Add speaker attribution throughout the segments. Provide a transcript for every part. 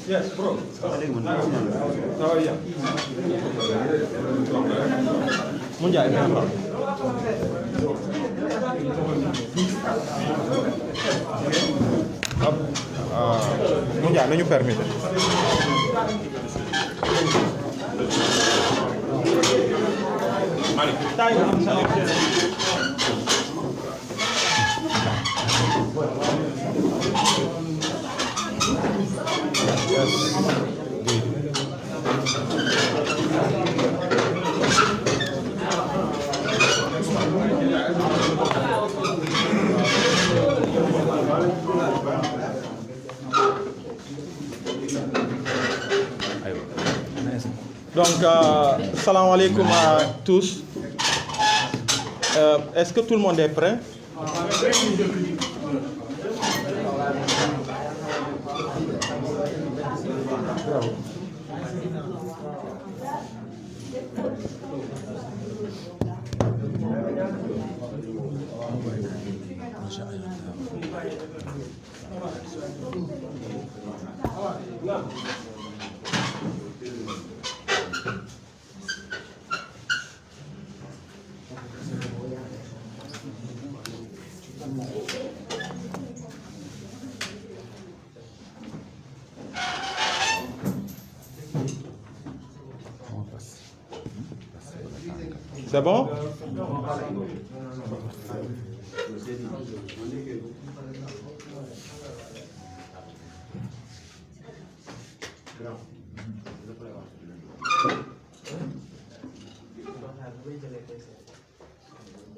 Speaker 1: Yes, bro. How are you? Munjay, Munjay, nañu permettre. Malik, tayo am sa Donc, salam alaikum à tous. Est-ce que tout le monde est prêt? C'est bon?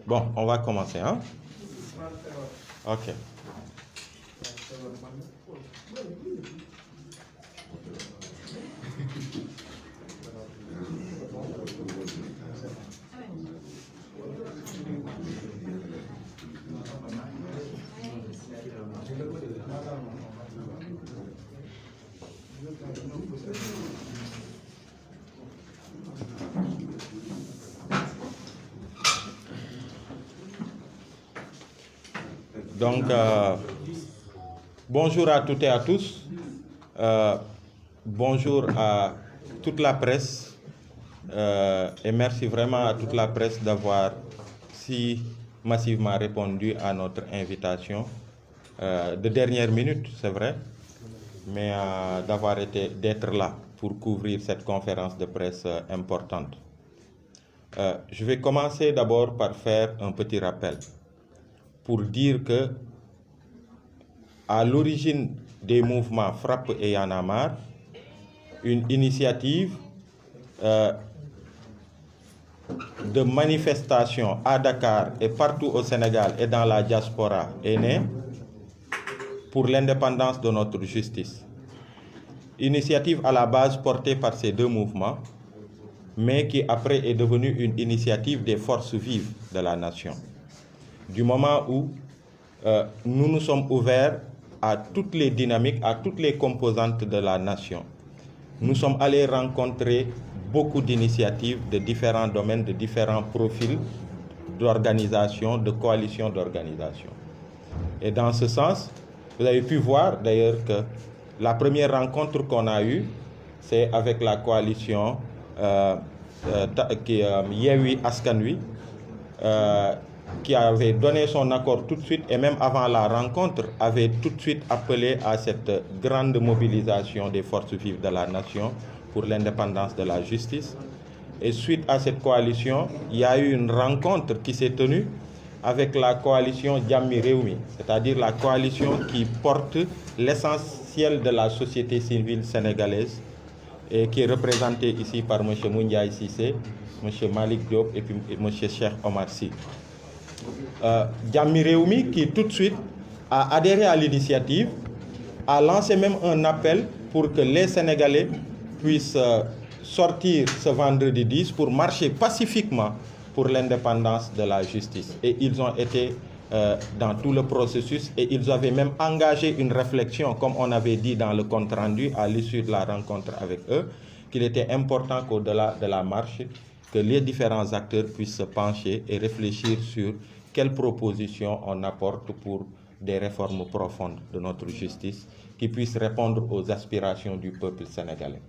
Speaker 1: Bon, on va commencer, hein? Ok. Donc, bonjour à toutes et à tous. Bonjour à toute la presse. Et merci vraiment à toute la presse d'avoir si massivement répondu à notre invitation. De dernière minute, c'est vrai, mais d'être là pour couvrir cette conférence de presse importante. Je vais commencer d'abord par faire un petit rappel pour dire que à l'origine des mouvements Frappe et Y en a marre, une initiative de manifestation à Dakar et partout au Sénégal et dans la diaspora est née pour l'indépendance de notre justice. Initiative à la base portée par ces deux mouvements, mais qui après est devenue une initiative des forces vives de la nation. Du moment où nous nous sommes ouverts à toutes les dynamiques, à toutes les composantes de la nation. Nous sommes allés rencontrer beaucoup d'initiatives de différents domaines, de différents profils d'organisation, de coalitions d'organisation. Et dans ce sens, vous avez pu voir d'ailleurs que La première rencontre qu'on a eue, c'est avec la coalition Yewwi Askan Wi, qui avait donné son accord tout de suite, et même avant la rencontre, avait tout de suite appelé à cette grande mobilisation des forces vives de la nation pour l'indépendance de la justice. Et suite à cette coalition, il y a eu une rencontre qui s'est tenue avec la coalition Jammi Rewmi, c'est-à-dire la coalition qui porte l'essentiel de la société civile sénégalaise et qui est représentée ici par M. Moundiaye Cissé, M. Malick Diop et puis M. Cheikh Omar Sy. Jammi Rewmi qui tout de suite a adhéré à l'initiative, a lancé même un appel pour que les Sénégalais puissent sortir ce vendredi 10 pour marcher pacifiquement pour l'indépendance de la justice. Et ils ont été dans tout le processus et ils avaient même engagé une réflexion, comme on avait dit dans le compte-rendu à l'issue de la rencontre avec eux, qu'il était important qu'au-delà de la marche, que les différents acteurs puissent se pencher et réfléchir sur quelles propositions on apporte pour des réformes profondes de notre justice qui puissent répondre aux aspirations du peuple sénégalais.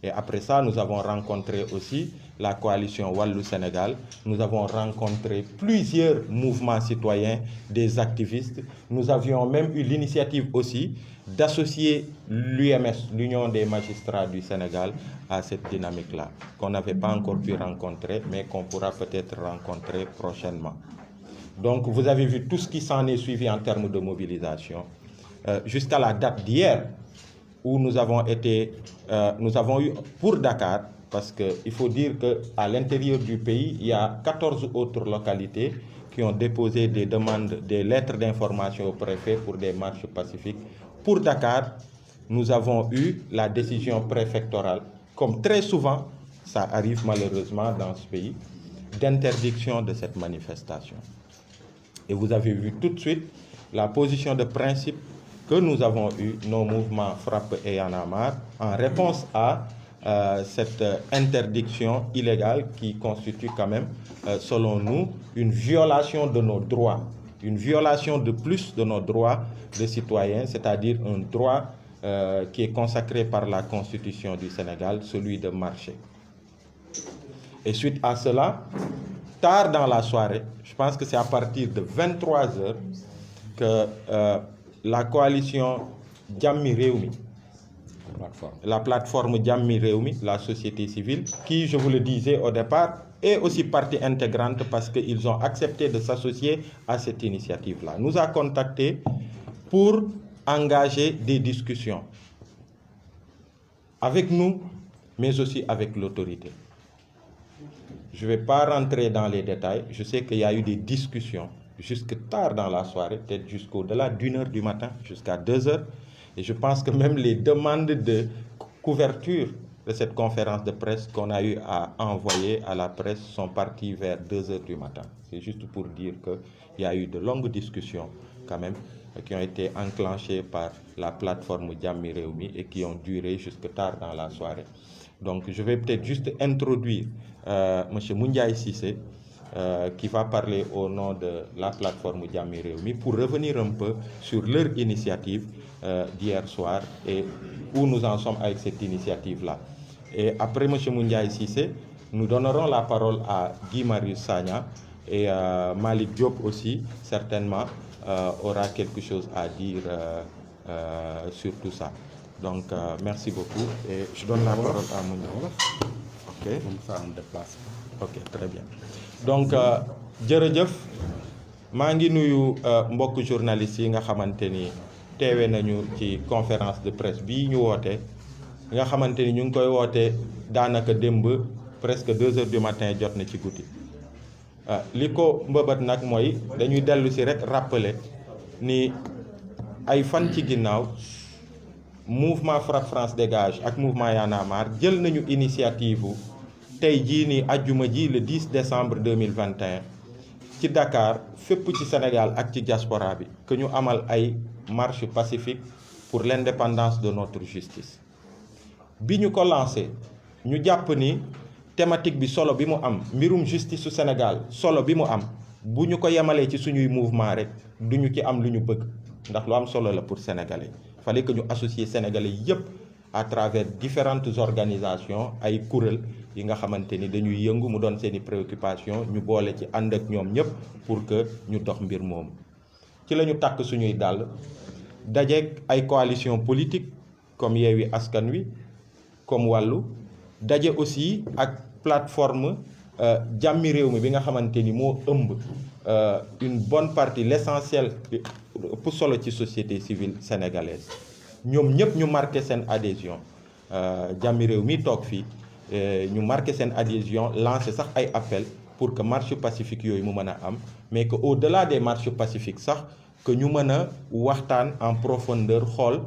Speaker 1: Et après ça, nous avons rencontré aussi la coalition Wallu Sénégal. Nous avons rencontré plusieurs mouvements citoyens, des activistes. Nous avions même eu l'initiative aussi d'associer l'UMS, l'Union des magistrats du Sénégal, à cette dynamique-là, qu'on n'avait pas encore pu rencontrer, mais qu'on pourra peut-être rencontrer prochainement. Donc, vous avez vu tout ce qui s'en est suivi en termes de mobilisation. Jusqu'à la date d'hier, où nous avons eu pour Dakar, parce qu'il faut dire qu'à l'intérieur du pays, il y a 14 autres localités qui ont déposé des demandes, des lettres d'information au préfet pour des marches pacifiques. Pour Dakar, nous avons eu la décision préfectorale, comme très souvent, ça arrive malheureusement dans ce pays, d'interdiction de cette manifestation. Et vous avez vu tout de suite la position de principe que nous avons eu, nos mouvements Frappe et Y'en a marre, en réponse à cette interdiction illégale qui constitue quand même, selon nous, une violation de nos droits, une violation de plus de nos droits de citoyens, c'est-à-dire un droit qui est consacré par la Constitution du Sénégal, celui de marcher. Et suite à cela, tard dans la soirée, je pense que c'est à partir de 23 h que la coalition Jammi Rewmi, la plateforme Jammi Rewmi, la société civile, qui, je vous le disais au départ, est aussi partie intégrante parce qu'ils ont accepté de s'associer à cette initiative-là, nous a contactés pour engager des discussions avec nous, mais aussi avec l'autorité. Je ne vais pas rentrer dans les détails, je sais qu'il y a eu des discussions jusque tard dans la soirée, peut-être jusqu'au-delà d'1 h du matin, jusqu'à 2 h. Et je pense que même les demandes de couverture de cette conférence de presse qu'on a eu à envoyer à la presse sont parties vers 2 h du matin. C'est juste pour dire qu'il y a eu de longues discussions quand même qui ont été enclenchées par la plateforme Jammi Rewmi et qui ont duré jusque tard dans la soirée. Donc je vais peut-être juste introduire M. Moundiaye Cissé, qui va parler au nom de la plateforme Jammi Rewmi pour revenir un peu sur leur initiative d'hier soir et où nous en sommes avec cette initiative-là. Et après M. Moundiaye Cissé, nous donnerons la parole à Guy Marius Sagna et Malick Diop aussi, certainement, aura quelque chose à dire sur tout ça. Donc, merci beaucoup et je donne la parole à Moundiaye. Ok. Comme ça, on déplace. Ok, très bien. Donc jërëjëf maa ngi nuyu mbokk journalistes yi nga xamante ni teewe nañu ci conférence de presse bii ñu woote nga xamante ni ñu ngi koy woote daanaka démb presque 2 h du matin jot na ci guddi li ko mbëbët nag mooy dañuy dellu si rek rappeler ni ay fan ci ginnaaw mouvement Frappe France Dégage ak mouvement Y'en a marre jël nañu initiative tey jii nii ajjuma ji le 10 décembre 2021 ci Dakar fépp ci Sénégal ak ci diaspora bi que ñu amal ay marche pacifique pour l'indépendance de notre justice. bi ñu ko lancé ñu jàpp ni thématique bi solo bi mu am mbirum justice su Sénégal solo bi mu am bu ñu ko yemalee ci suñuy mouvement rek duñu ci am lu ñu bëgg ndax lu am solo la pour Sénégalais fallait que ñu associer sénégalais yépp à travers différentes organisations ay kuréel yi nga xamante ni dañuy yëngu mu doon seeni préoccupation ñu boole ci ànd ak ñoom ñëpp pour que ñu dox mbir moomu ci la ñu takk suñuy dàll dajeek ay coalition politique comme Yewwi Askan Wi comme Wallu daje aussi ak plateforme jàmmi réew mi bi nga xamante ni moo ëmb une bonne partie l'essentiel pour solo ci société civile sénégalaise ñoom ñëpp ñu marqué seen adhésion jàmmi réew mi toog fii ñu marqué seen adhésion lancé sax ay appel pour que marche pacifique yooyu mu mën a am mais que au-delà des marches pacifiques sax que ñu mën a waxtaan en profondeur xool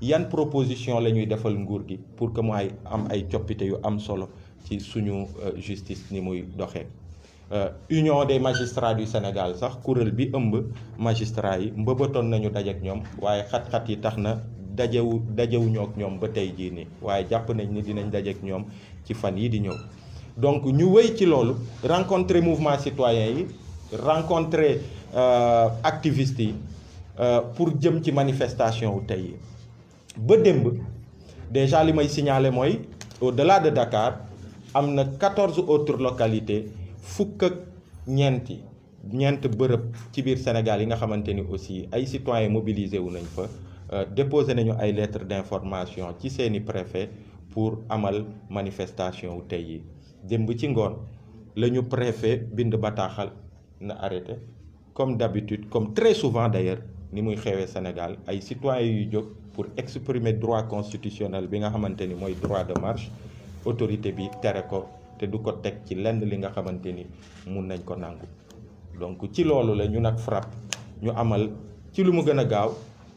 Speaker 1: yan proposition la ñuy defal nguur gi pour que mu am ay coppite yu am solo ci suñu justice ni muy doxee Union des magistrats du Sénégal sax kuréel bi ëmb magistrats yi mbëbatoon nañu dajeek ñoom waaye xat-xat yi tax na dajewuñoo ak ñoom ba tey jii nii waaye jàpp nañ ni dinañ dajeek ñoom ci fan yi di ñëw donc ñu wéy ci loolu rencontrer mouvement citoyen yi rencontrer activistes yi pour jëm ci manifestation wu tey yi ba démb déjà li may signaler mooy au-delà de Dakar am na 14 autres localités fukk ak ñeent bërëb ci biir Sénégal yi nga xamante ni aussi ay citoyens mobilisés wu nañ fa déposé nañu ay lettres d'information ci seeni préfet pour amal manifestation wu tey yi démb ci ngoon la ñu préfet bind bataaxal na arrêté comme d'habitude comme très souvent d'ailleurs ni muy xewee Sénégal ay citoyens yu jóg pour exprimer droit constitutionnel bi nga xamante ni mooy droit de marche autorité bi tere ko te du ko teg ci lenn li nga xamante ni mun nañ ko nangu donc ci loolu la ñu nag FRAPP ñu amal ci lu mu gën a gaaw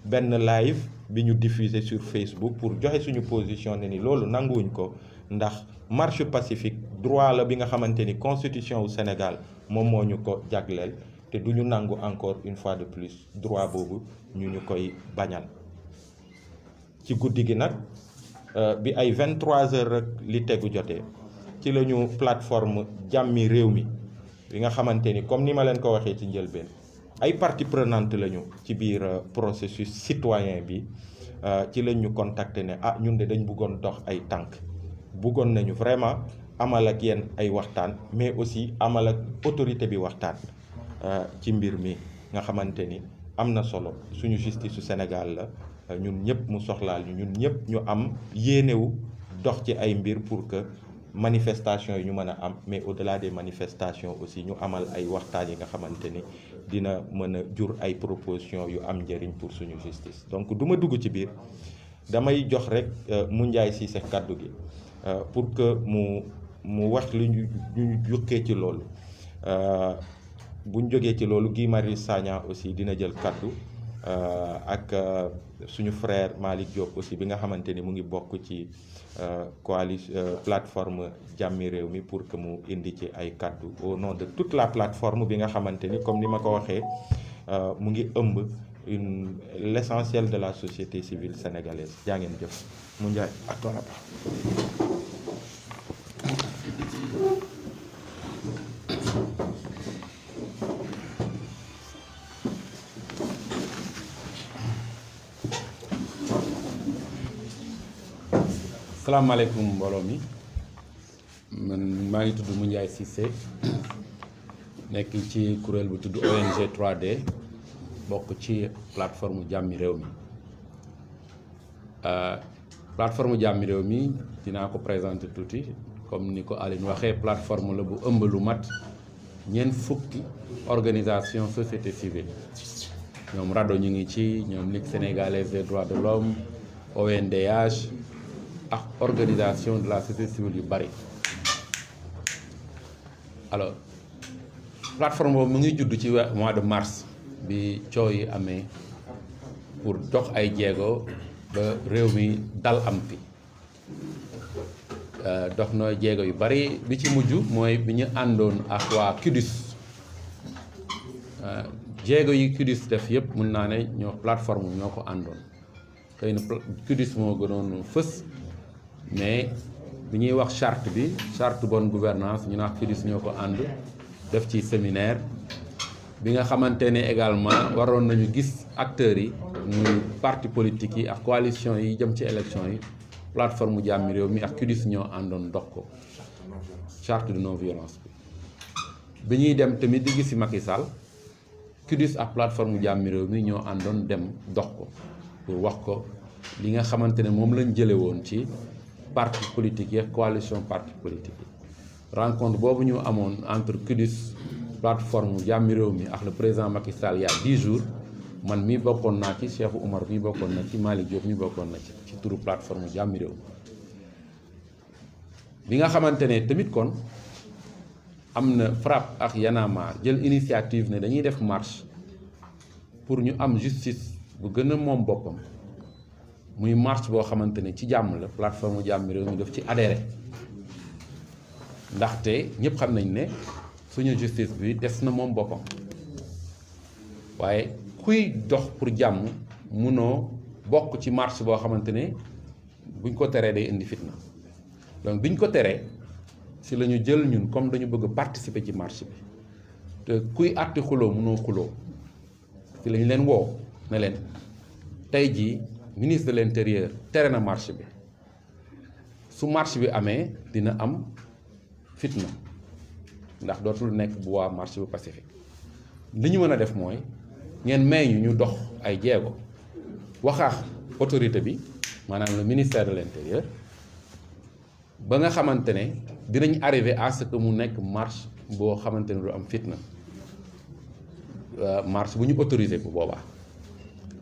Speaker 1: benn live bi ñu diffuser sur Facebook pour joxe suñu position ne ni loolu nanguwuñ ko ndax marche pacifique droit la bi nga xamante ni constitution wu Sénégal moom moo ñu ko jagleel te du ñu nangu encore une fois de plus droit boobu ñu koy bañal ci guddi gi nag bi ay 23h rek li tegu jotee ci la ñu plateforme jàmmi réew mi bi nga xamante ni comme ni ma leen ko waxee ci njëlbeen ay parties prenantes lañu ci biir processus citoyen bi ci lañ ñu contacter ne ñun de dañ bëggoon dox ay tànk bëggoon nañu vraiment amal ak yéen ay waxtaan mais aussi amal ak autorité bi waxtaan ci mbir mi nga xamante ni am na solo suñu justice su Sénégal la ñun ñëpp mu soxlaal ñun ñëpp ñu am yéenewu dox ci ay mbir pour que manifestation yi ñu mën a am mais au-delà des manifestations aussi ñu amal ay waxtaan yi nga xamante ni dina mën a jur ay propositions yu am njëriñ pour suñu justice donc du ma dugg ci biir damay jox rek Moundiaye Cissé kaddu gi pour que mu wax lu ñu jukkee ci loolu buñ jógee ci loolu Guy Marius Sagna aussi dina jël kaddu ak suñu frère Malick Diop aussi bi nga xamante ni mu ngi bokk ci coalition plateforme jàmmi réew mi pour que mu indi ci ay kaddu au nom de toute la plateforme bi nga xamante ni comme ni ma ko waxee mu ngi ëmb l'essentiel de la société civile sénégalaise jaa ngeen jëf mu njaay à toi la parole.
Speaker 2: salaamaaleykum mbooloo mi man maa ngi tudd Moundiaye Cissé nekk ci kuréel bu tudd ONG 3D bokk ci plateforme jàmmi réew mi plateforme jàmmi réew mi dinaa ko présenter tuuti comme ni ko Aline waxee plateforme la bu ëmb lu mat ñeent fukki organisation société civile ñoom RADDHO ñu ngi ci ñoom Ligue sénégalaise des droits de l'homme ONDH ak organisation de la société civile yu bari alors plateforme boobu mu ngi judd ci mois de mars bi coow yi amee pour dox ay jéego ba réew mi dal am fi dox na jéego yu bari bi ci mujj mooy bi ñu àndoon ak waa CUDIS jéego yi CUDIS def yëpp mun naa ne ñoo plateforme ñoo ko àndoon xëy na CUDIS moo gënoon fës mais bi ñuy wax charte bi charte bonne gouvernance ñu naan CUDIS ñoo ko ànd def ci séminaire bi nga xamante ne également waroon nañu gis acteurs yi muy parti politique yi ak coalition yi jëm ci élection yi plateforme Jàmmi Réew mi ak CUDIS ñoo àndoon dox ko charte de non violence bi ñuy dem tamit di gis ci Macky Sall CUDIS ak plateforme Jàmmi Réew mi ñoo àndoon dem dox ko pour wax ko li nga xamante ne moom lañ jële woon ci parti politique yi ak coalition parti politique yi rencontre boobu ñu amoon entre CUDIS plateforme Jàmmi Réew mi ak le président Macky Sall il y a 10 jours man mii bokkoon naa ci Cheikh Oumar mii bokkoon na ci Malick Diop mii bokkoon na ci turu plateforme Jàmmi Réew bi nga xamante ne tamit kon am na FRAPP ak Y'en a marre jël initiative ne dañuy def marche pour ñu am justice bu gën a moom boppam muy marche boo xamante ne ci jàmm la plateforme Jàmmi Réew mi daf ci adhéré ndaxte ñëpp xam nañ ne suñu justice bi des na moom boppam waaye kuy dox pour jàmm munoo bokk ci marche boo xamante ne buñ ko teree day indi fitna donc biñ ko teree si la ñu jël ñun comme dañu bëgg participer ci marche bi te kuy àtti xuloo munoo xuloo si la ñu leen woo ne leen tey jii ministre de l'intérieur tere na marche bi su marche bi amee dina am fitna ndax dootul nekk bu waa marche bu pacifique li ñu mën a def mooy ngeen may ñu dox ay jéego waxaax autorité bi maanaam le ministère de l'intérieur ba nga xamante ne dinañ arriver à ce que mu nekk marche boo xamante ne du am fitna marche bu ñu autorisé bu boobaa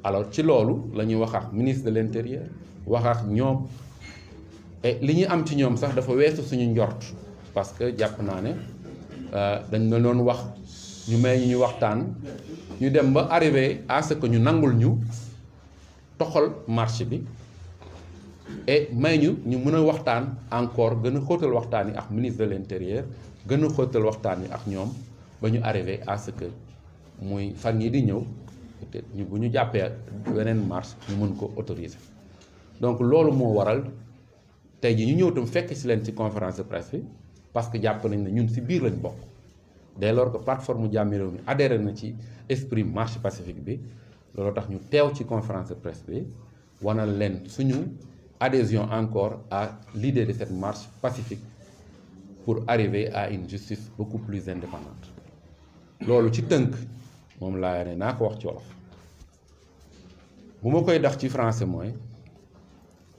Speaker 2: alors ci loolu la ñuy waxaax ministre de l'intérieur waxaax ñoom et li ñu am ci ñoom sax dafa weesu suñu njort parce que jàpp naa ne dañ la doon wax ñu may ñu waxtaan ñu dem ba arrivé à ce que ñu nangul ñu toxal marche bi et may ñu mën a waxtaan encore gën a xóotal waxtaan yi ak ministre de l'intérieur gën a xóotal waxtaan yi ak ñoom ba ñu arrivé à ce que muy fan yi di ñëw peut-être ñu bu ñu jàppee weneen marche ñu mën ko autoriser donc loolu moo waral tey ji ñu ñëw tam fekk ci leen ci conférence de presse bi parce que jàpp nañ ne ñun ci biir lañ bokk dès lors que plateforme Jàmmi Réew mi adhéré na ci esprit marche pacifique bi loolu tax ñu teew ci conférence de presse bi wanal leen suñu adhésion encore à l'idée de cette marche pacifique pour arriver à une justice beaucoup plus indépendante loolu ci tënk moom laa ne naa ko wax ci wolof bu ma koy dax ci français mooy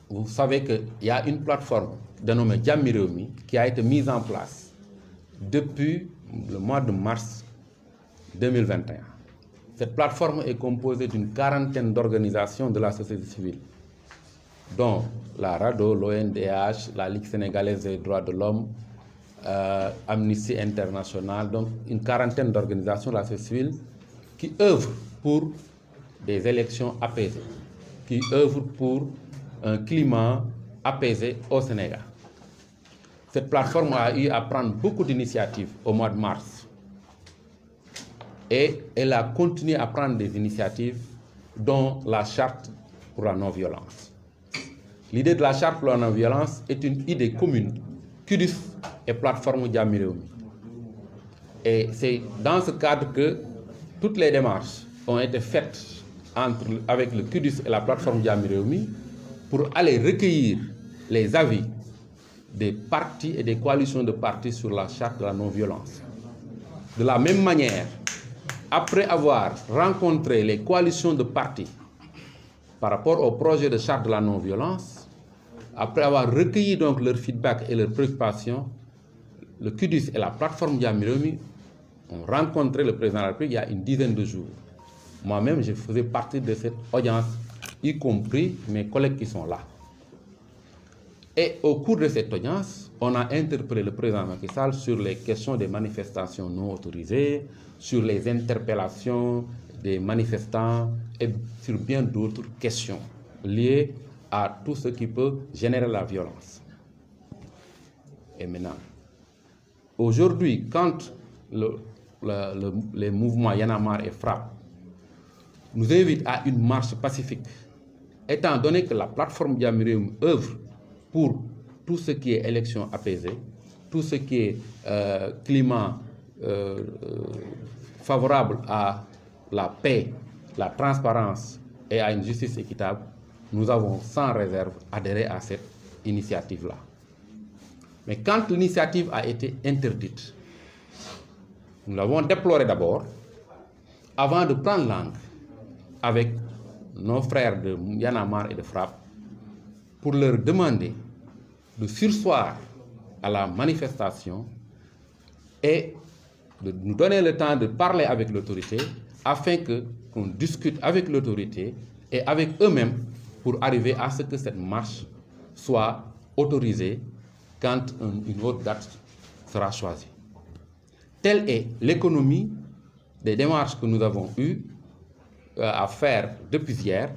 Speaker 2: vous savez que y a une plateforme dénommée Jàmmi Réew mi qui a été mise en place depuis le mois de mars 2021. Cette plateforme est composée d'une quarantaine d'organisations de la société civile, dont la RADDHO, l'ONDH, la Ligue sénégalaise des droits de l'homme, Amnesty International, donc une quarantaine d'organisations de la société civile qui œuvrent pour des élections apaisées, qui œuvrent pour un climat apaisé au Sénégal. Cette plateforme a eu à prendre beaucoup d'initiatives au mois de mars et elle a continué à prendre des initiatives dont la charte pour la non-violence. L'idée de la charte pour la non-violence est une idée commune, CUDIS et plateforme Jàmmi Réew mi. Et c'est dans ce cadre que toutes les démarches ont été faites avec le CUDIS et la plateforme Jàmmi Réew mi pour aller recueillir les avis des partis et des coalitions de partis sur la charte de la non-violence. De la même manière, après avoir rencontré les coalitions de partis par rapport au projet de charte de la non-violence, après avoir recueilli donc leur feedback et leurs préoccupations, le CUDIS et la plateforme Jàmmi Réew mi ont rencontré le président de la République il y a une dizaine de jours. Moi-même, je faisais partie de cette audience, y compris mes collègues qui sont là. Et au cours de cette audience, on a interpellé le président Macky Sall sur les questions des manifestations non autorisées, sur les interpellations des manifestants et sur bien d'autres questions liées à tout ce qui peut générer la violence. Et maintenant, aujourd'hui, quand les mouvements Y'en a marre et FRAPP nous invitent à une marche pacifique, étant donné que la plateforme Jàmmi Réew mi œuvre pour tout ce qui est élection apaisée, tout ce qui est climat favorable à la paix la transparence et à une justice équitable, nous avons sans réserve adhéré à cette initiative-là. Mais quand l'initiative a été interdite, nous l'avons déploré d'abord, avant de prendre langue avec nos frères de Y'en a marre et de FRAPP pour leur demander de surseoir à la manifestation et de nous donner le temps de parler avec l'autorité afin qu'on discute avec l'autorité et avec eux-mêmes pour arriver à ce que cette marche soit autorisée quand une autre date sera choisie. Telle est l'économie des démarches que nous avons eues à faire depuis hier.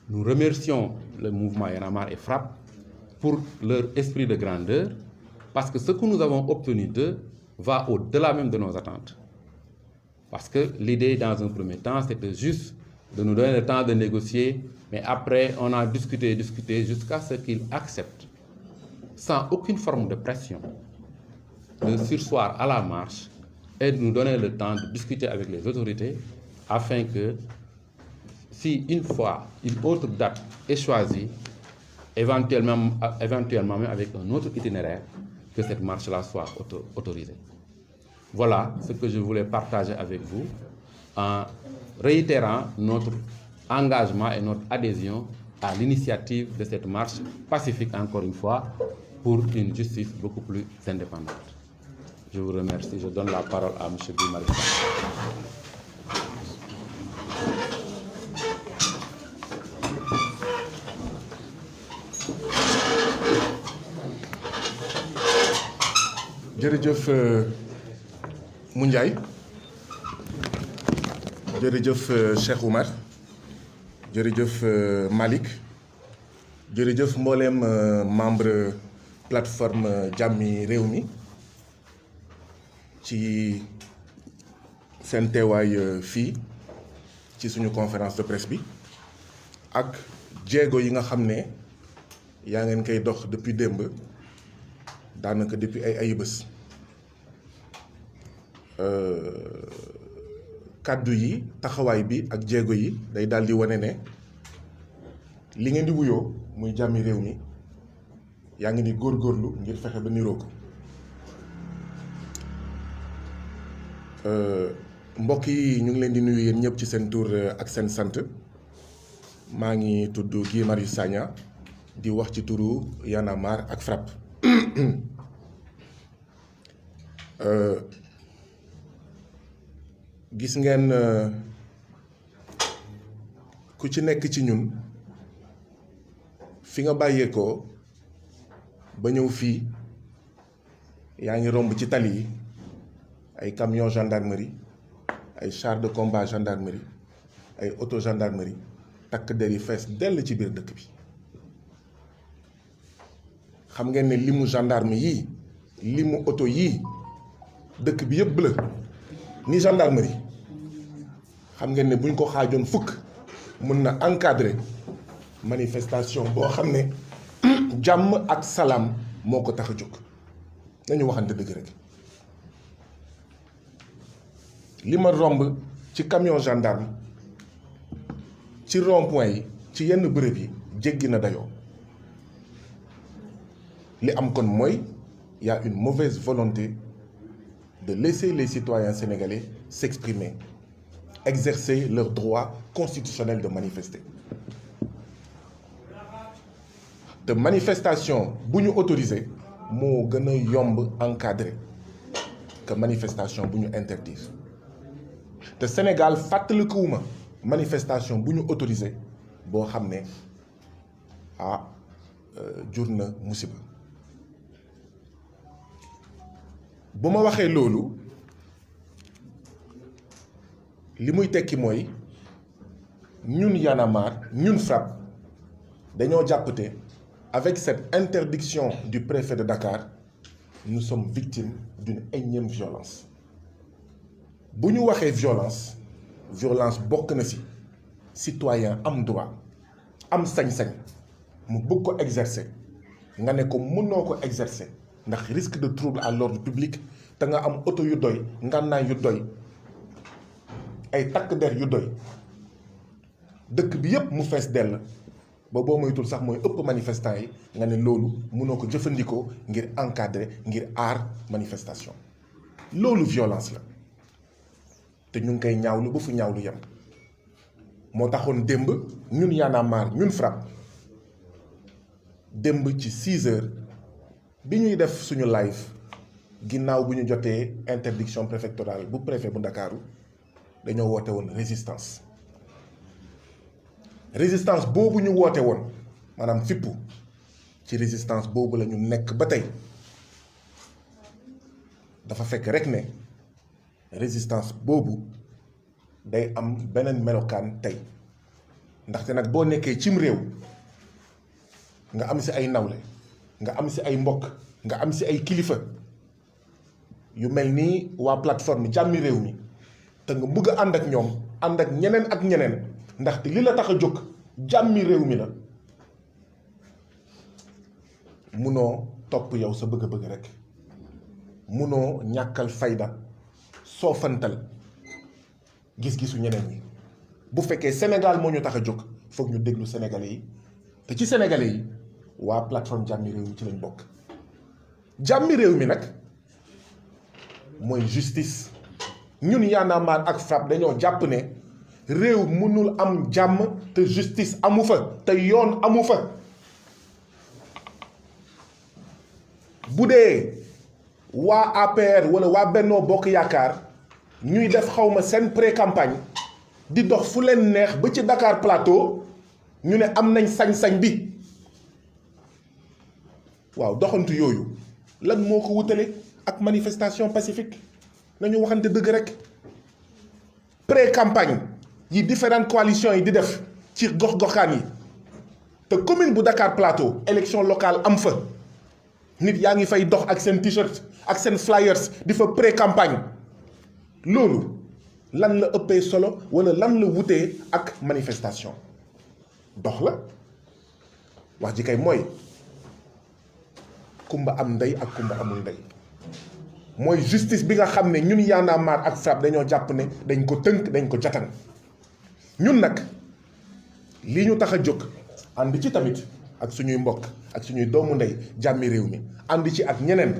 Speaker 2: Nous remercions le mouvement Y'en a marre et FRAPP pour leur esprit de grandeur, parce que ce que nous avons obtenu d'eux va au-delà même de nos attentes. Parce que l'idée, dans un premier temps, c'était juste de nous donner le temps de négocier, mais après, on a discuté jusqu'à ce qu'ils acceptent, sans aucune forme de pression, de surseoir à la marche et de nous donner le temps de discuter avec les autorités afin que, si une fois une autre date est choisie, éventuellement même avec un autre itinéraire, que cette marche-là soit autorisée. Voilà ce que je voulais partager avec vous en réitérant notre engagement et notre adhésion à l'initiative de cette marche pacifique, encore une fois, pour une justice beaucoup plus indépendante. Je vous remercie. Je donne la parole à M. Guy Marius Sagna.
Speaker 3: jërëjëf Moundiaye jërëjëf Cheikh Oumar jërëjëf Malick jërëjëf mbooleem membre plateforme Jàmmi Réew mi ci seen teewaay fii ci suñu conférence de presse bi ak jéego yi nga xam ne yaa ngeen koy dox depuis démb daanaka depuis ay bés kàddu yi taxawaay bi ak jéego yi day daal di wane ne li ngeen di wuyoo muy jàmmi réew mi yaa ngi ni góorgóorlu ngir fexe ba niroo ko mbokk yi ñu ngi leen di nuyu yéen ñëpp ci seen tur ak seen sant maa ngi tudd Guy Marius Sagna di wax ci turu Y'en a marre ak FRAPP. gis ngeen ku ci nekk ci ñun fi nga bàyyeekoo ba ñëw fii yaa ngi romb ci tali yi ay camion gendarmerie ay char de combat gendarmerie ay auto gendarmerie takk der yi fees dell ci biir dëkk bi xam ngeen ne limu gendarme yii limu auto yii dëkk bi yëpp la ni gendarmerie xam ngeen ne buñ ko xaajoon fukk mën na encadrer manifestation boo xam ne jàmm ak salaam moo ko tax a jóg nañu waxante dëgg rek li ma romb ci camion gendarme ci rond-point yi ci yenn bërëb yi jéggi na dayoo li am kon mooy y a une mauvaise volonté de laisser les citoyens sénégalais s'exprimer, exercer leur droit constitutionnel de manifester. De manifestation bu ñu autorisé moo gën a yomb encadré que manifestation bu ñu interdire te Sénégal fàttalikuwuma manifestation bu ñu autorisé boo xam ne jur na musiba. bu ma waxee loolu li muy tekki mooy ñun Y'en a marre ñun FRAPP dañoo jàppate avec cette interdiction du préfet de Dakar nous sommes victimes d'une énième violence. bu ñu waxee violence bokk na ci citoyen am droit am sañ-sañ mu bëgg ko exercer nga ne ko mënoo ko exercer ndax risque de trouble à l'ordre public te nga am oto yu doy ngànnaay yu doy ay takk der yu doy dëkk bi yépp mu fees dell ba boo moytul sax mooy ëpp manifestant yi nga ne loolu mënoo ko jëfandikoo ngir encadrer ngir aar manifestation loolu violence la te ñu ngi koy ñaawlu ba fu ñaawlu yem moo taxoon démb ñun Y'en a marre ñun FRAPP démb ci 6 heures bi ñuy def suñu live ginnaaw bu ñu jotee interdiction préfectorale bu préfet bu Ndakaaru dañoo woote woon résistance boobu ñu woote woon maanaam fippu ci résistance boobu la ñu nekk ba tey dafa fekk rek ne résistance boobu day am beneen melokaan tey ndaxte nag boo nekkee cim réew nga am ci ay nawle nga am ci ay mbokk nga am ci ay kilifa yu mel nii waa plateforme jàmmi réew mi te nga bëgg a ànd ak ñoom ànd ak ñeneen ndaxte li la tax a jóg jàmmi réew mi la munoo topp yow sa bëgg-bëgg rek munoo ñàkkal fayda soofantal gis-gisu ñeneen ñi bu fekkee Sénégal moo ñu tax a jóg foog ñu déglu sénégalais yi te ci sénégalais yi waa plateforme jàmmi réew mi ci lañ bokk jàmmi réew mi nag mooy justice ñun Y'en a marre ak FRAPP dañoo jàpp ne réew mënul am jàmm te justice amu fa te yoon amu fa bu dee waa APR wala waa Bennoo Bokk Yaakaar ñuy def xawma seen pré-campagne di dox fu leen neex ba ci Dakar Plateau ñu ne am nañ sañ-sañ bi waaw doxantu yooyu lan moo ko wutale ak manifestation pacifique nañu waxante dëgg rek pré-campagne yi différentes coalitions yi di def ci gox-goxaan yi te commune bu Dakar Plateau élection locale am fa nit yaa ngi fay dox ak seen t-shirt ak seen flyers di fa pré-campagne loolu lan la ëppee solo wala lan la wutee ak manifestation dox la wax ji kay mooy kumba am ndey ak kumba amul ndey mooy justice bi nga xam ne ñun Y'en a marre ak FRAPP dañoo jàpp ne dañ ko tënk dañ ko jatan ñun nag lii ñu tax a jóg ànd ci tamit ak suñuy mbokk ak suñuy doomu ndey jàmmi réew mi ànd ci ak ñeneen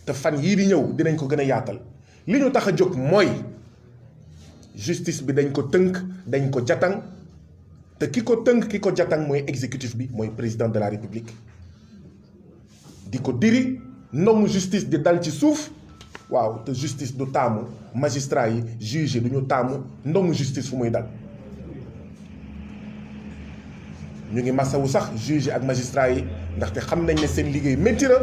Speaker 3: te fan yii di ñëw dinañ ko gën a yaatal li ñu tax a jóg mooy justice bi dañ ko tënk dañ ko jatan te ki ko tënk ki ko jatan mooy exécutif bi mooy président de la république di ko diri ndongu justice di dal ci suuf waaw te justice du taamu magistrat yi juge yi du ñu taamu ndongu justice fu muy dal ñu ngi masawu sax juge yi ak magistrat yi ndaxte xam nañ ne seen liggéey métti na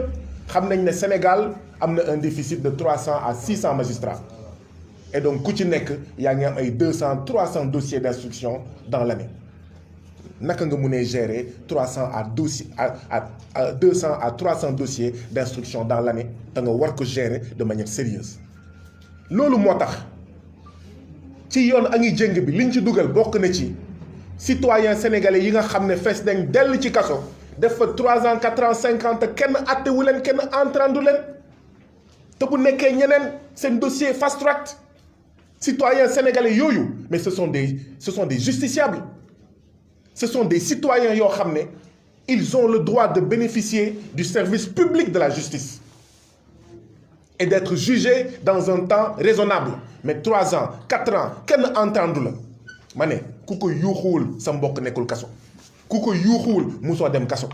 Speaker 3: xam nañ ne Sénégal am na un déficit de 300 à 600 magistrats et donc ku ci nekk yaa ngi am ay 200 300 dossiers d'instruction dans l'année naka nga mënee gérer 200 à 300 dossiers d'instruction dans l'année te nga war ko gérer de manière sérieuse loolu moo tax ci yoon a ngi jëng bi liñ ci dugal bokk na ci citoyens sénégalais yi nga xam ne fees nañ dell ci kaso def fa 3 ans 4 ans 5 ans te kenn attewu leen kenn entrandu leen te bu nekkee ñeneen seen dossier fast track citoyens sénégalais yooyu mais ce sont des justiciables ce sont des citoyens yoo xam ne ils ont le droit de bénéficier du service public de la justice et d'être jugés dans un temps raisonnable mais 3 ans 4 ans kenn entendu la ma ne ku ko yuuxuwul sa mbokk nekkul kaso ku ko yuuxuwul musoo dem kaso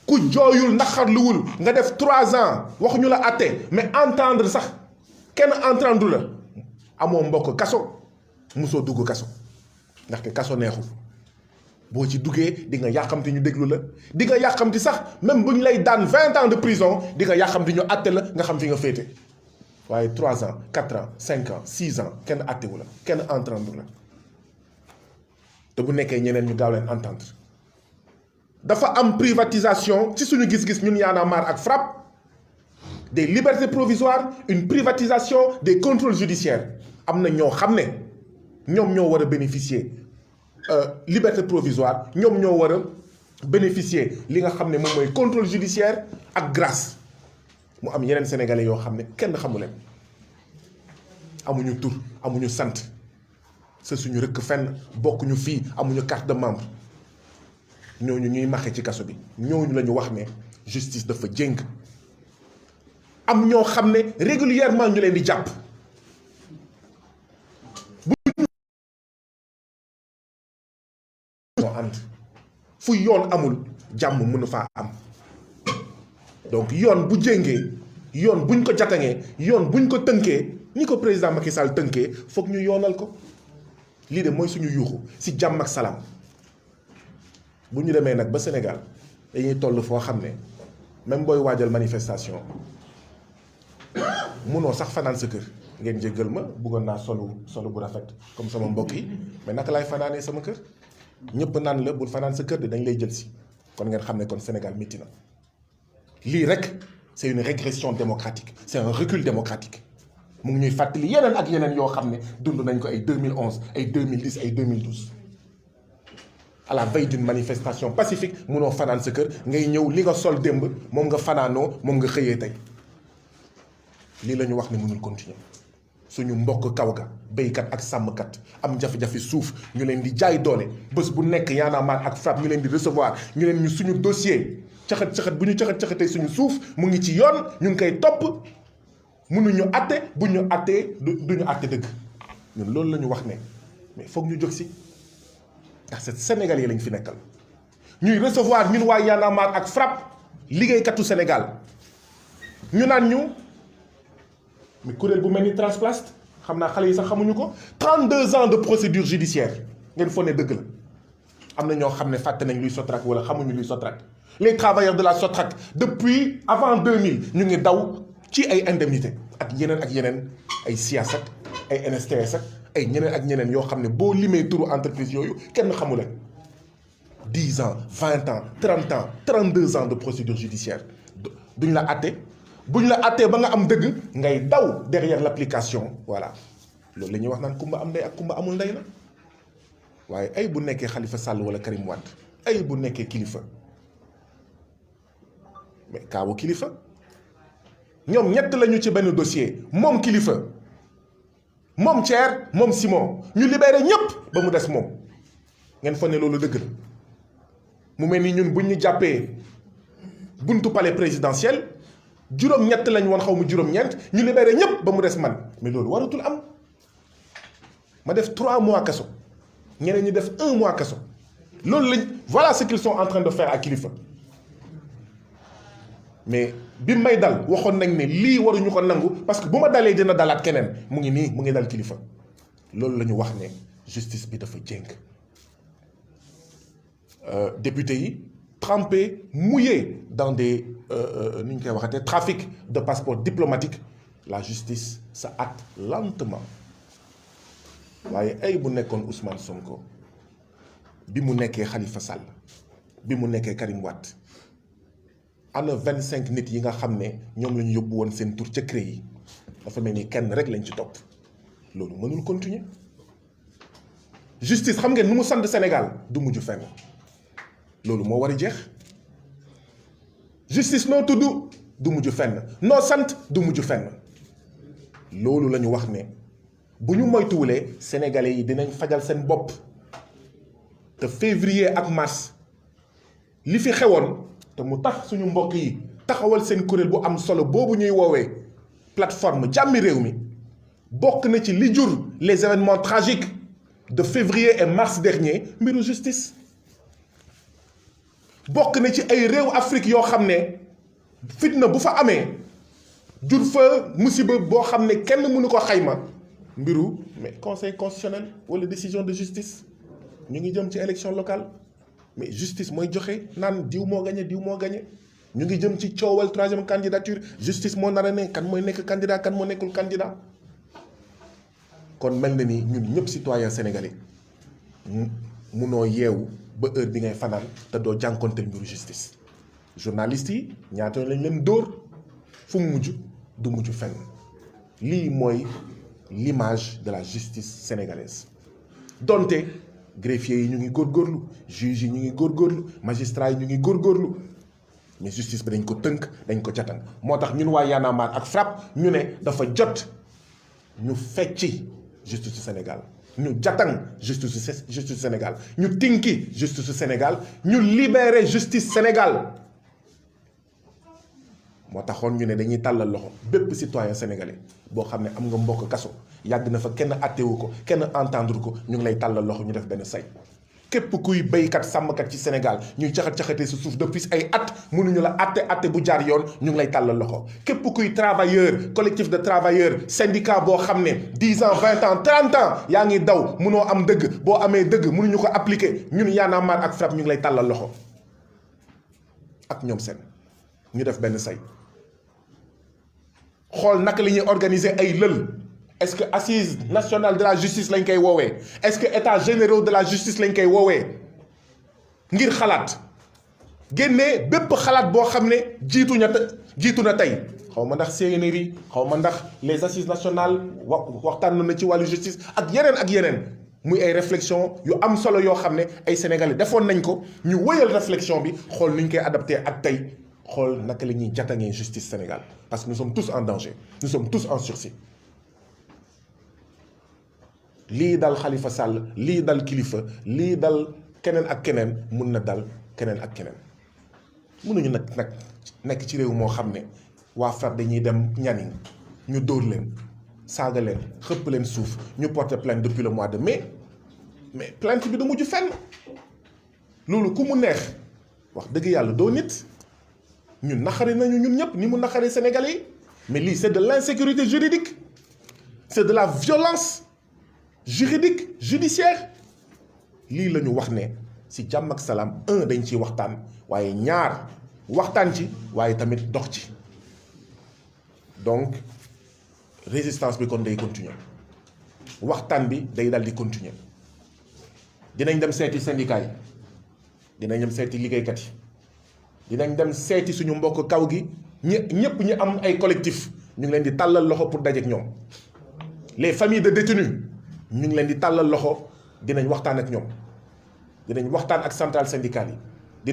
Speaker 3: ku jooyul naqarluwul nga def 3 ans waxuñu la àtte mais entendre sax kenn entendu la amoo mbokk kaso musoo dugg kaso ndaxte kaso neexul boo ci duggee di nga yàqamti ñu déglu la di nga yàqamti sax même bu ñu lay daan 20 ans de prison di nga yàqamti ñu àtte la nga xam fi nga féete waaye 3 ans 4 ans 5 ans 6 ans kenn àttewu la kenn entendre la te bu nekkee ñeneen ñu gaaw leen entendre dafa am privatisation ci suñu gis-gis ñun Y'en a marre ak FRAPP des libertés provisoires une privatisation des contrôles judiciaires am na ñoo xam ne ñoom ñoo war a bénéficier liberté provisoire ñoom ñoo war a bénéficier li nga xam ne moom mooy contrôle judiciaire ak grâce mu am yeneen sénégalais yoo xam ne kenn xamu leen amuñu tur amuñu sant sa suñu rëkk fenn bokkuñu fii amuñu carte de membre ñooñu ñuy maxe ci kaso bi ñooñu la ñu wax ne justice dafa jéng am ñoo xam ne régulièrement ñu leen di jàpp ñoo ànd fu yoon amul jàmm mënu faa am donc yoon bu jéngee yoon buñ ko jatangee yoon buñ ko tënkee ni ko président Macky Sall tënkee foog ñu yoonal ko lii de mooy suñu yuuxu si jàmm ak salaam bu ñu demee nag ba Sénégal dañuy toll foo xam ne même booy waajal manifestation munoo sax fanaan sa kër ngeen jéggal ma bëggoon naa solu bu rafet comme sama mbokk yi mais naka laay fanaanee sama kër ñëpp naan la bul fanaan sa kër de dañ lay jël si kon ngeen xam ne kon Sénégal métti na lii rek c'est une régression démocratique c'est un recul démocratique mu ngi ñuy fàttali yeneen ak yeneen yoo xam ne dund nañ ko ay 2011 ay 2010 ay 2012 à la veille d'une manifestation pacifique munoo fanaan sa kër ngay ñëw li nga sol démb moom nga fanaanoo moom nga xëyee tey lii la ñu wax ne mënul continuer suñu mbokk kaw ga béykat ak sàmmkat am jafe-jafe suuf ñu leen di jaay doole bés bu nekk Y'en a marre ak FRAPP ñu leen di recevoir ñu leen ñu suñu dossier caxat bu ñu caxatee suñu suuf mu ngi ci yoon ñu ngi koy topp mënuñu àtte bu ñu àttee duñu àtte dëgg ñun loolu la ñu wax ne mais foog ñu jóg si ndax c'est Sénégal yi lañ fi nekkal ñuy recevoir ñun waa Y'en a marre ak FRAPP liggéeykatu Sénégal ñu naan ñu mais kuréel bu mel ni Transplast xam naa xale yi sax xamuñu ko 32 ans de procédure judiciaire ngeen foog ne dëgg la am na ñoo xam ne fàtte nañ luy Sotrac wala xamuñu luy Sotrac les travailleurs de la Sotrac depuis avant 2000 ñu ngi daw ci ay indemnité ak yeneen ay SIAS ak ay NSTS ak ay ñeneen ak ñeneen yoo xam ne boo limee turu entreprise yooyu kenn xamu leen 10 ans 20 ans 30 ans 32 ans de procédure judiciaire duñ la àtte buñ la àttee ba nga am dëgg ngay daw derrière l'application voilà loolu la ñuy wax naan kumba am ndey ak kumba amul ndey la waaye ay bu nekkee Khalifa Sall wala Karim Wade ay bu nekkee kilifa mais kaawu kilifa ñoom ñett lañu ci benn dossier moom kilifa moom Thier moom Simon ñu libéré ñépp ba mu des moom ngeen fa ne loolu dëgg la mu mel ni ñun buñ ñu jàppee buntu palais présidentiel juróom-ñett lañ woon xaw ma juróom-ñeent ñu libéré ñépp ba mu des man mais loolu waratul am ma def 3 mois kaso ñeneen ñi def 1 mois kaso loolu lañ voilà ce qu'ils sont en train de faire à kilifa mais bi may dal waxoon nañ ne lii waruñu ko nangu parce que bu ma dalee dina dalaat keneen mu ngi nii mu ngi dal kilifa loolu la ñu wax ne justice bi dafa jéng député yi trempé mouillé dans des nu ñu koy waxatee trafic de passeport diplomatique la justice se hâte lentement waaye ay bu nekkoon Ousmane Sonko bi mu nekkee Khalifa Sall bi mu nekkee Karim Wade ana 25 nit yi nga xam ne ñoom la ñu yóbbu woon seen tur ca CREI yi dafa mel ni kenn rek lañ ci topp loolu mënul continuer justice xam ngeen nu mu sant Sénégal du mujj fenn loolu moo war a jeex justice noo tudd du mujj fenn noo sant du mujj fenn loolu la ñu wax ne bu ñu moytuwulee sénégalais yi dinañ fajal seen bopp te février ak mars li fi xewoon te mu tax suñu mbokk yi taxawal seen kuréel bu am solo boobu ñuy woowee plateforme jàmmi réew mi bokk na ci li jur les événements tragiques de février et mars dernier mbiru justice bokk na ci ay réew Afrique yoo xam ne fitna bu fa amee jur fa musiba boo xam ne kenn mënu ko xayma mbiru mais conseil constitutionnel wala décision de justice ñu ngi jëm ci élection locale mais justice mooy joxe naan diw moo gagné diw moo gagné ñu ngi jëm ci coowal 3e candidature justice moo nar a ne kan mooy nekk candidat kan moo nekkul candidat kon mel na ni ñun ñëpp citoyen sénégalais munoo yeewu ba heure bi ngay fanaan te doo jànkonteel mbiru justice journaliste yi ñaata lañ leen dóor fu mu mujj du mujj fenn lii mooy l'image de la justice sénégalaise donte greffier yi ñu ngi góorgóorlu juge yi ñu ngi góorgóorlu magistrat yi ñu ngi góorgóorlu mais justice bi dañ ko tënk dañ ko jatan moo tax ñun waa Y'en a marre ak FRAPP ñu ne dafa jot ñu fecci justice du Sénégal ñu jatang justice Sénégal ñu tinki justice Sénégal ñu libérer justice Sénégal moo taxoon ñu ne dañuy tàllal loxo bépp citoyen sénégalais boo xam ne am nga mbokk kaso yàgg na fa kenn attewu ko kenn entendre ko ñu ngi lay tàllal loxo ñu def benn say képp kuy béykat sàmmkat ci Sénégal ñuy caxat-caxatee sa suuf depuis ay at mënuñu la atte bu jaar yoon ñu ngi lay tàllal loxo képp kuy travailleur collectif de travailleurs syndicat boo xam ne 10 ans 20 ans 30 ans yaa ngi daw mënoo am dëgg boo amee dëgg mënuñu ko appliquer ñun Y'en a marre ak FRAPP ñu ngi lay tàllal loxo ak ñoom seen ñu def benn say xool naka la ñuy organiser ay lël. Est-ce que assise nationale de la justice lañ koy woowee est-ce que état généraux de la justice lañ koy woowee ngir xalaat génnee bépp xalaat boo xam ne jiitu na tey xaw ma ndax CNRI xaw ma ndax les assises nationales waxtaan na ci wàllu justice ak yeneen muy ay réflexion yu am solo yoo xam ne ay sénégalais defoon nañ ko ñu wëyal réflexion bi xool nu ñu koy adapté ak tey xool naka la ñuy jatangee justice Sénégal parce que nous sommes tous en danger nous sommes tous en sursis. lii dal Khalifa Sall lii dal Kilifeu lii dal keneen ak keneen mun na dal keneen ak keneen mënuñu nag nekk ci réew moo xam ne waa FRAPP dañuy dem ñani ñu dóor leen saaga leen xëpp leen suuf ñu porter plainte depuis le mois de mai mais plainte bi du mujj fenn loolu ku mu neex wax dëgg yàlla doo nit ñun naxari nañu ñun ñëpp ni mu naxari Sénégalais yi mais lii c'est de l'insécurité juridique c'est de la violence juridique judiciaire lii la ñu wax ne ci jàmm ak salaam dañ ciy waxtaan waaye ñaar waxtaan ci waaye tamit dox ci donc résistance bi kon day continuer waxtaan bi day dal di continuer dinañ dem seeti syndicat yi dinañ dem seeti liggéeykat yi dinañ dem seeti suñu mbokk kaw gi ñëpp ñi am ay collectif ñu ngi leen di tàllal loxo pour dajeek ñoom les familles de détenus ñu ngi leen di tàllal loxo dinañ waxtaan ak ñoom dinañ waxtaan ak centrale syndicale yi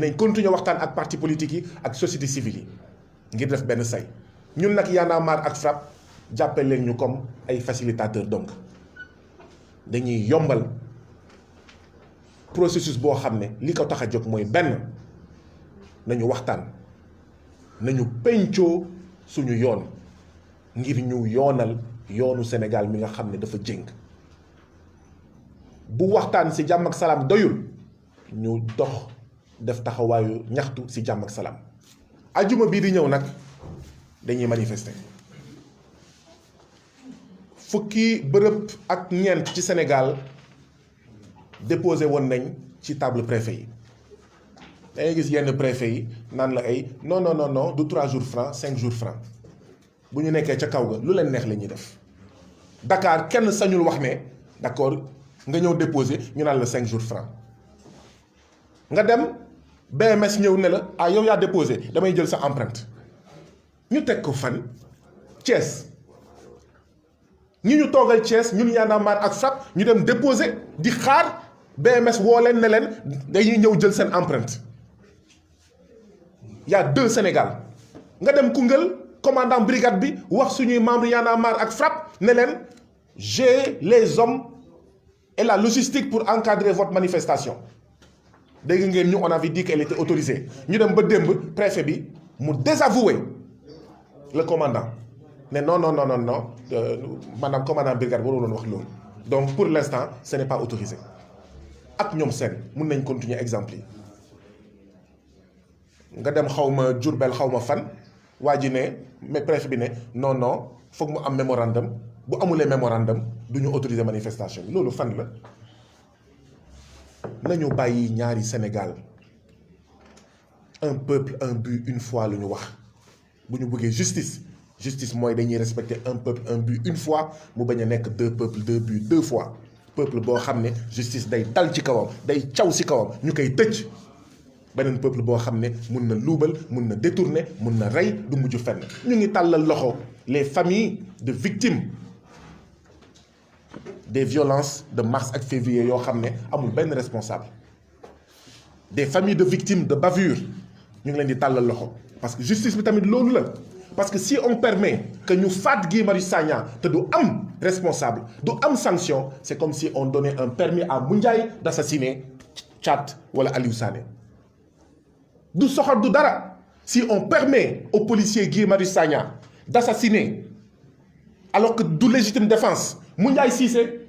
Speaker 3: dinañ continuer waxtaan ak parti politique yi ak société civile yi ngir def benn say ñun nag Y'en a marre ak FRAPP jàppale leen ñu comme ay facilitateurs donc dañuy yombal processus boo xam ne li ko tax a jóg mooy benn nañu waxtaan nañu pencoo suñu yoon ngir ñu yoonal yoonu Sénégal mi nga xam ne dafa jëng bu waxtaan ci jàmm ak salaam doyul ñu dox def taxawaayu ñaxtu ci jàmm ak salaam ajuma bii di ñëw nag dañuy manifester fukki bërëb ak ñeent ci Sénégal déposé woon nañ ci table préfet yi dangay gis yenn préfet yi naan la ay non du 3 jours francs 5 jours francs bu ñu nekkee ca kaw ga lu leen neex la ñuy def Dakar kenn sañul wax ne d'accord nga ñëw déposé ñu naan la 5 jours francs nga dem BMS ñëw ne la yow yaa déposé damay jël sa empreinte ñu teg ko fan Thiès ñi ñu toogal Thiès ñun Y'en a marre ak FRAPP ñu dem déposé di xaar BMS woo leen ne leen dañuy ñëw jël seen empreinte y a 2 Sénégal nga dem Koungheul commandant brigade bi wax suñuy membre Y'en a marre ak FRAPP ne leen j'ai les hommes et la logistique pour encadrer votre manifestation dégg ngeen ñu on avait dit qu'elle était autorisée ñu dem ba démb préfet bi mu désavouer le commandant ne non maanaam commandant brigade warul woon wax loolu donc pour l'instant ce n'est pas autorisé ak ñoom seen mun nañ continuer exemple yi nga dem xawma Diourbel xawma fan waa ji ne mais préfet bi ne non foog mu am mémorandum bu amulee mémorandum du ñu autoriser manifestation bi loolu fan la nañu bàyyi ñaari Sénégal un peuple un but une foi lu ñu wax bu ñu bëggee justice mooy dañuy respecter un peuple un but une fois mu bañ a nekk 2 peuples 2 buts 2 fois peuple boo xam ne justice day dal ci kawam day caw ci kawam ñu koy tëj beneen peuple boo xam ne mun na luubal mun na détourner mun na rey du mujj fenn ñu ngi tàllal loxo les familles de victimes des violences de mars ak février yoo xam ne amul benn responsable des familles de victimes de bavure ñu ngi leen di tàllal loxo parce que justice bi tamit loolu la parce que si on permet que ñu faat Guy Marius Sagna te du am responsable du am sanction c'est comme si on donnait un permis à Moundiaye d'assassiner Thiat wala Aliou Sané du soxor du dara si on permet au policier Guy Marius Sagna d'assassiner alors que du légitime défense Moundiaye Cissé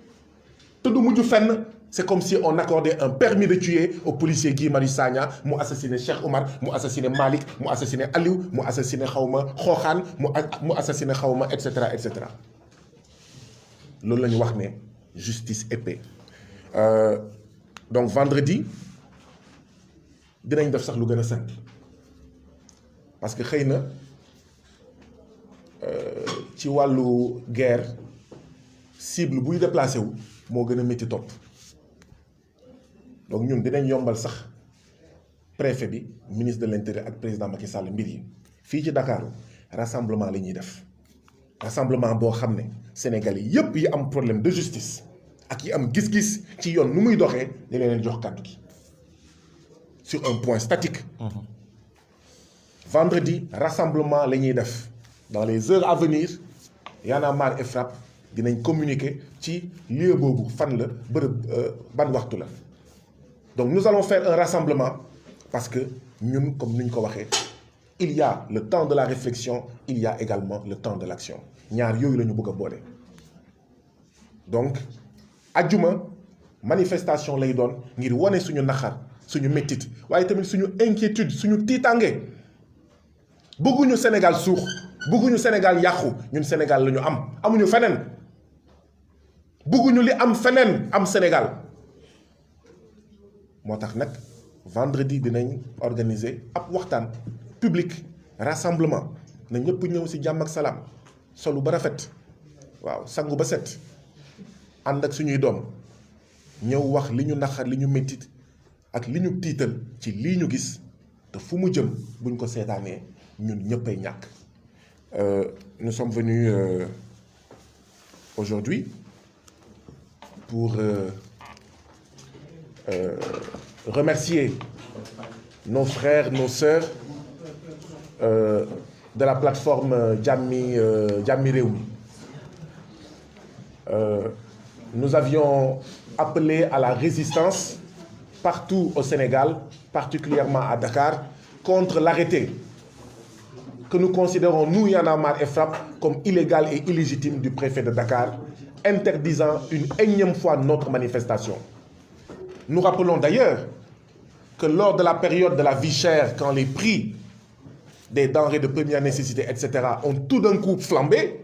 Speaker 3: te du mujj fenn c'est comme si on accordait un permis de tuer au policier Guy Marius Sagna mu assassiné Cheikh Oumar mu assassiné Malick mu assassiné Aliou mu assassiné xawma Xooxaan mu assassiné xawma et cetera et cetera loolu la ñu wax ne justice et paix donc vendredi dinañ def sax lu gën a simple parce que xëy na ci wàllu guerre cible buy déplacé wu moo gën a métti topp donc ñun dinañ yombal sax préfet bi ministre de l'intérieur ak président Macky Sall mbir yi fii ci Dakar rassemblement la ñuy def rassemblement boo xam ne Sénégalais yépp yi am problème de justice ak yi am gis-gis ci yoon nu muy doxee di leen jox kàddu gi sur un point statique. Vendredi rassemblement la ñuy def dans les heures à venir Y'en a marre et FRAPP dinañ communiquer ci lieu boobu fan la bërëb ban waxtu la donc nous allons faire un rassemblement parce que ñun comme ni ñu ko waxee il y a le temps de la réflexion il y a également le temps de l'action ñaar yooyu la ñu bëgg a boole donc ajjuma manifestation lay doon ngir wane suñu naxar suñu méttit waaye tamit suñu inquiétude suñu tiitange bëgguñu Sénégal suux bëgguñu Sénégal yàqu ñun Sénégal la ñu am amuñu feneen bëgguñu li am feneen am Sénégal moo tax nag vendredi dinañ organiser ab waxtaan public rassemblement na ñëpp ñëw ci jàmm ak salaam solu ba rafet waaw sangu ba set ànd ak suñuy doom ñëw wax li ñu naqar li ñu méttit ak li ñu tiital ci lii ñu gis te fu mu jëm buñ ko seetaanee ñun ñëppay ñàkk. Nous sommes venus aujourd'hui pour remercier nos frères, nos sœurs de la plateforme Jammi Rewmi. Nous avions appelé à la résistance partout au Sénégal, particulièrement à Dakar, contre l'arrêté que nous considérons, nous, Y'en a marre et FRAPP, comme illégal et illégitime du préfet de Dakar, interdisant une énième fois notre manifestation. Nous rappelons d'ailleurs que lors de la période de la vie chère, quand les prix des denrées de première nécessité, etc., ont tout d'un coup flambé,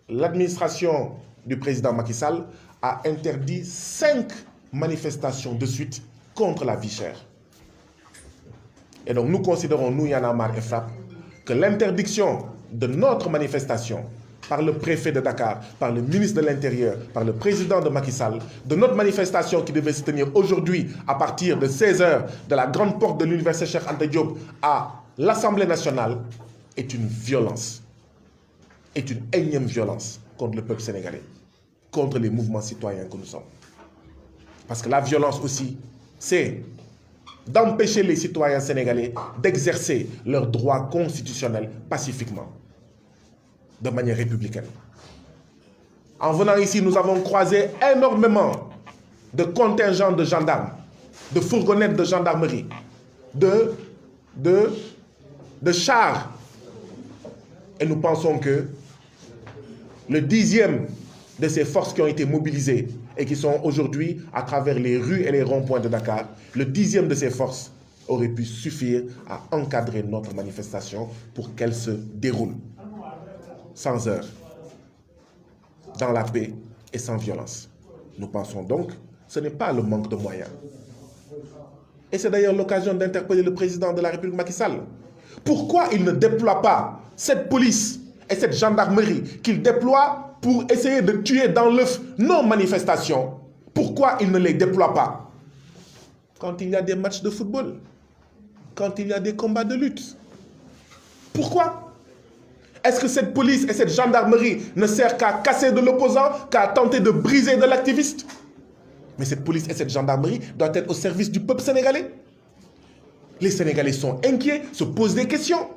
Speaker 3: l'administration du président Macky Sall a interdit 5 manifestations de suite contre la vie chère. Et donc nous considérons, nous, Y'en a marre et FRAPP, que l'interdiction de notre manifestation par le préfet de Dakar, par le ministre de l'Intérieur, par le président de Macky Sall, de notre manifestation qui devait se tenir aujourd'hui à partir de 16h de la grande porte de l'université Cheikh Anta Diop à l'Assemblée nationale est une violence, est une énième violence contre le peuple sénégalais, contre les mouvements citoyens que nous sommes. Parce que la violence aussi, c'est d'empêcher les citoyens sénégalais d'exercer leurs droits constitutionnels pacifiquement, de manière républicaine. En venant ici, nous avons croisé énormément de contingents de gendarmes, de fourgonnettes de gendarmerie, de chars. Et nous pensons que le 10e de ces forces qui ont été mobilisées et qui sont aujourd'hui à travers les rues et les ronds-points de Dakar, le 10e de ces forces aurait pu suffire à encadrer notre manifestation pour qu'elle se déroule sans heurts, dans la paix et sans violence. Nous pensons donc que ce n'est pas le manque de moyens. Et c'est d'ailleurs l'occasion d'interpeller le président de la République Macky Sall. Pourquoi il ne déploie pas cette police et cette gendarmerie qu'il déploie pour essayer de tuer dans l'œuf nos manifestations? Pourquoi il ne les déploie pas quand il y a des matchs de football, quand il y a des combats de lutte? Pourquoi? Est-ce que cette police et cette gendarmerie ne servent qu'à casser de l'opposant, qu'à tenter de briser de l'activiste? Mais cette police et cette gendarmerie doivent être au service du peuple sénégalais. Les Sénégalais sont inquiets, se posent des questions.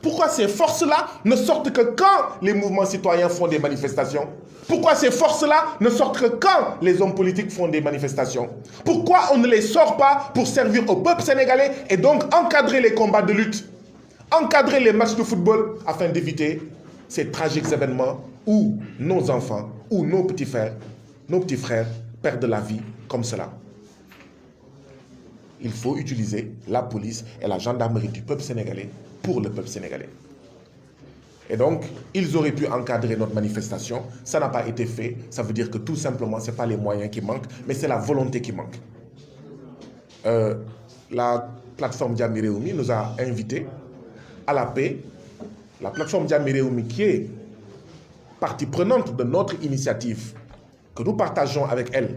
Speaker 3: Pourquoi ces forces-là ne sortent que quand les mouvements citoyens font des manifestations? Pourquoi ces forces-là ne sortent que quand les hommes politiques font des manifestations? Pourquoi on ne les sort pas pour servir au peuple sénégalais et donc encadrer les combats de lutte, encadrer les matchs de football afin d'éviter ces tragiques événements où nos enfants, où nos petits frères perdent la vie comme cela? Il faut utiliser la police et la gendarmerie du peuple sénégalais pour le peuple sénégalais. Et donc, ils auraient pu encadrer notre manifestation. Ça n'a pas été fait. Ça veut dire que tout simplement, ce n'est pas les moyens qui manquent, mais c'est la volonté qui manque. La plateforme Jammi Réumi nous a invités à la paix. La plateforme Jammi Réumi, qui est partie prenante de notre initiative, que nous partageons avec elle,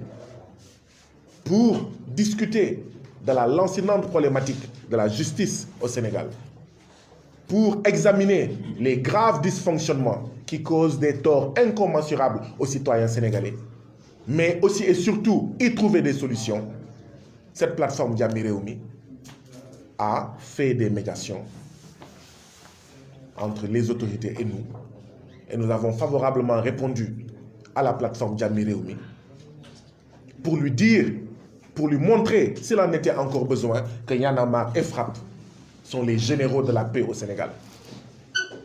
Speaker 3: pour discuter de la lancinante problématique de la justice au Sénégal, pour examiner les graves dysfonctionnements qui causent des torts incommensurables aux citoyens sénégalais, mais aussi et surtout y trouver des solutions. Cette plateforme Jammi Réumi a fait des médiations entre les autorités et nous avons favorablement répondu à la plateforme Jammi Réumi pour lui dire, pour lui montrer, s'il en était encore besoin, que Y en a marre et FRAPP sont les généraux de la paix au Sénégal.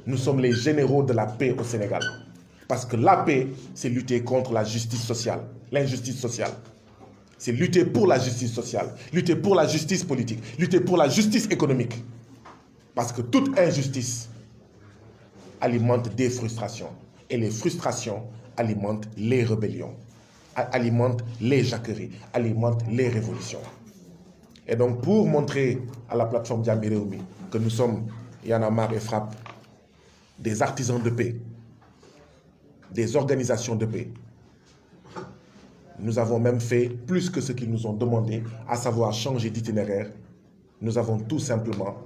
Speaker 3: Nous sommes les généraux de la paix au Sénégal. Parce que la paix, c'est lutter contre la justice sociale, l'injustice sociale. C'est lutter pour la justice sociale, lutter pour la justice politique, lutter pour la justice économique. Parce que toute injustice alimente des frustrations. Et les frustrations alimentent les rébellions, alimentent les jacqueries, alimentent les révolutions. Et donc, pour montrer à la plateforme Jammi Réumi que nous sommes, Y en a marre et FRAPP, des artisans de paix, des organisations de paix, nous avons même fait plus que ce qu'ils nous ont demandé, à savoir changer d'itinéraire. Nous avons tout simplement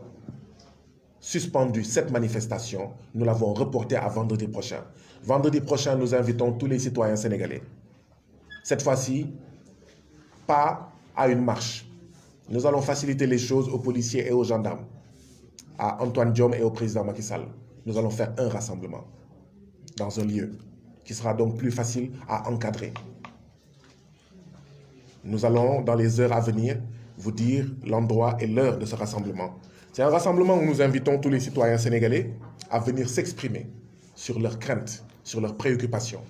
Speaker 3: suspendu cette manifestation. Nous l'avons reportée à vendredi prochain. Vendredi prochain, nous invitons tous les citoyens sénégalais. Cette fois-ci, pas à une marche. Nous allons faciliter les choses aux policiers et aux gendarmes, à Antoine Diome et au président Macky Sall. Nous allons faire un rassemblement dans un lieu qui sera donc plus facile à encadrer. Nous allons, dans les heures à venir, vous dire l'endroit et l'heure de ce rassemblement. C'est un rassemblement où nous invitons tous les citoyens sénégalais à venir s'exprimer sur leurs craintes, sur leurs préoccupations,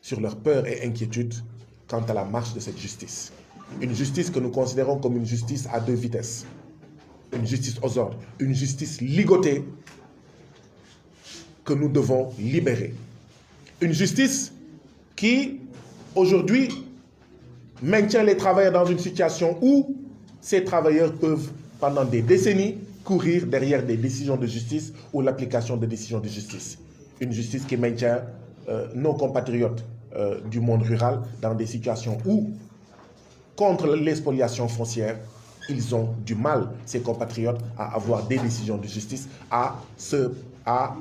Speaker 3: sur leurs peurs et inquiétudes quant à la marche de cette justice. Une justice que nous considérons comme une justice à deux vitesses. Une justice aux ordres, une justice ligotée que nous devons libérer. Une justice qui, aujourd'hui, maintient les travailleurs dans une situation où ces travailleurs peuvent, pendant des décennies, courir derrière des décisions de justice ou l'application de décisions de justice. Une justice qui maintient nos compatriotes du monde rural dans des situations où, contre l'expoliation foncière, ils ont du mal, ces compatriotes, à avoir des décisions de justice, à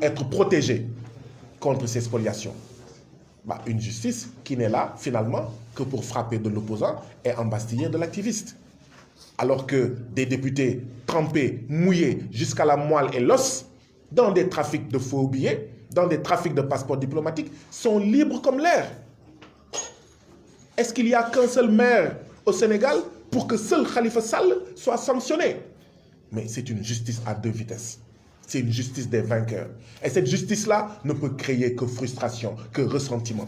Speaker 3: être protégés contre ces spoliations. Une justice qui n'est là, finalement, que pour frapper de l'opposant et embastiller de l'activiste. Alors que des députés trempés, mouillés jusqu'à la moelle et l'os, dans des trafics de faux billets, dans des trafics de passeports diplomatiques, sont libres comme l'air. Est-ce qu'il n'y a qu'un seul maire au Sénégal pour que seul Khalifa Sall soit sanctionné? Mais c'est une justice à deux vitesses. C'est une justice des vainqueurs. Et cette justice-là ne peut créer que frustration, que ressentiment.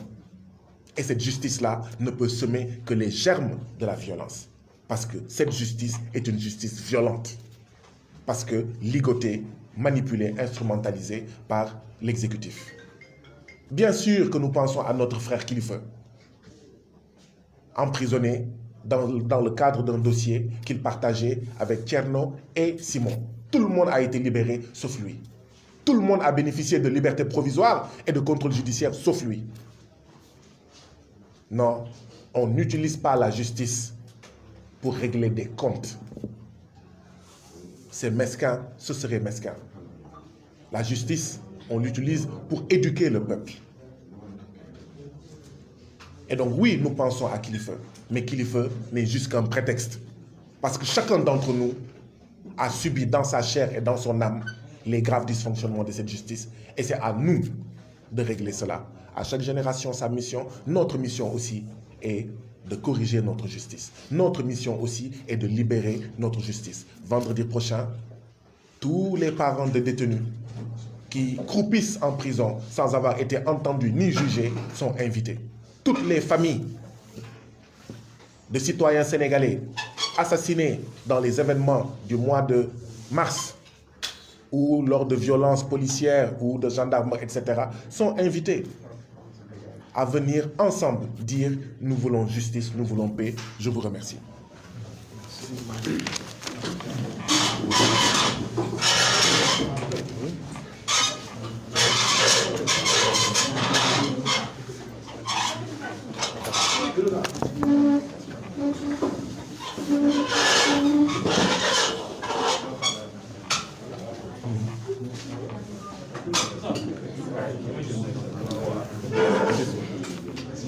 Speaker 3: Et cette justice-là ne peut semer que les germes de la violence. Parce que cette justice est une justice violente. Parce que ligotée, manipulée, instrumentalisée par l'exécutif. Bien sûr que nous pensons à notre frère Kilifeu, emprisonné dans le cadre d'un dossier qu'il partageait avec Thierno et Simon. Tout le monde a été libéré, sauf lui. Tout le monde a bénéficié de liberté provisoire et de contrôle judiciaire, sauf lui. Non, on n'utilise pas la justice pour régler des comptes. C'est mesquin, ce serait mesquin. La justice, on l'utilise pour éduquer le peuple. Et donc oui, nous pensons à Kilifeu, mais Kilifeu n'est juste qu'un prétexte. Parce que chacun d'entre nous a subi dans sa chair et dans son âme les graves dysfonctionnements de cette justice. Et c'est à nous de régler cela. À chaque génération, sa mission. Notre mission aussi est de corriger notre justice. Notre mission aussi est de libérer notre justice. Vendredi prochain, tous les parents de détenus qui croupissent en prison sans avoir été entendus ni jugés sont invités. Toutes les familles de citoyens sénégalais assassinés dans les événements du mois de mars ou lors de violences policières ou de gendarmes, etc., sont invités à venir ensemble dire « Nous voulons justice, nous voulons paix ». Je vous remercie.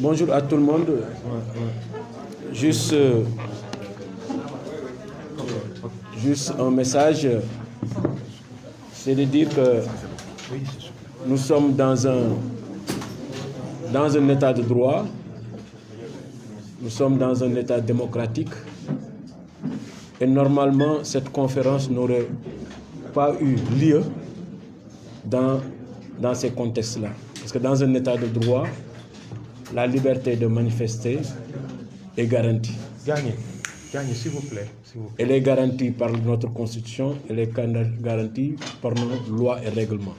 Speaker 4: Bonjour à tout le monde. Juste un message, c'est de dire que nous sommes dans un état de droit, nous sommes dans un état démocratique et normalement cette conférence n'aurait pas eu lieu dans ces contextes-là. Parce que dans un état de droit, la liberté de manifester est garantie.
Speaker 1: Gagnez, s'il vous plaît.
Speaker 4: Elle est garantie par notre Constitution, elle est garantie par nos lois et règlements.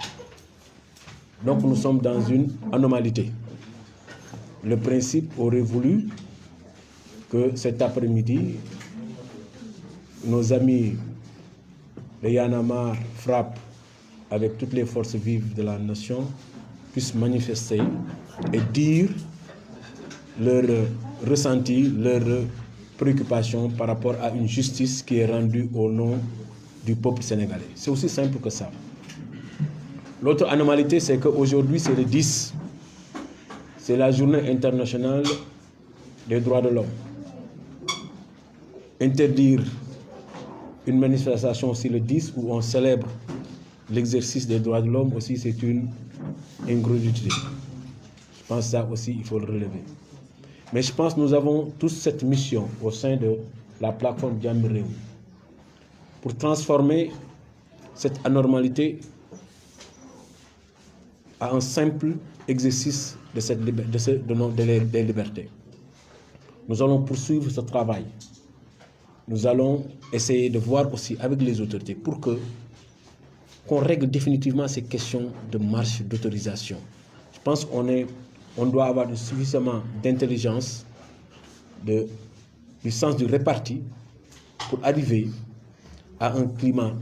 Speaker 4: Donc nous sommes dans une anomalité. Le principe aurait voulu que cet après-midi, nos amis de Y'en a marre, FRAPP, avec toutes les forces vives de la nation, puissent manifester et dire leur ressenti, leur préoccupation par rapport à une justice qui est rendue au nom du peuple sénégalais. C'est aussi simple que ça. L'autre anomalité, c'est qu'aujourd'hui, c'est le 10. C'est la journée internationale des droits de l'homme. Interdire une manifestation aussi le 10 où on célèbre l'exercice des droits de l'homme aussi, c'est une ingratitude. Je pense que ça aussi, il faut le relever. Mais je pense que nous avons tous cette mission au sein de la plateforme Jàmmi Réew mi pour transformer cette anormalité à un simple exercice des libertés. Nous allons poursuivre ce travail. Nous allons essayer de voir aussi avec les autorités pour qu'on règle définitivement ces questions de marche d'autorisation. Je pense qu'on doit avoir suffisamment d'intelligence, du sens du réparti pour arriver à un climat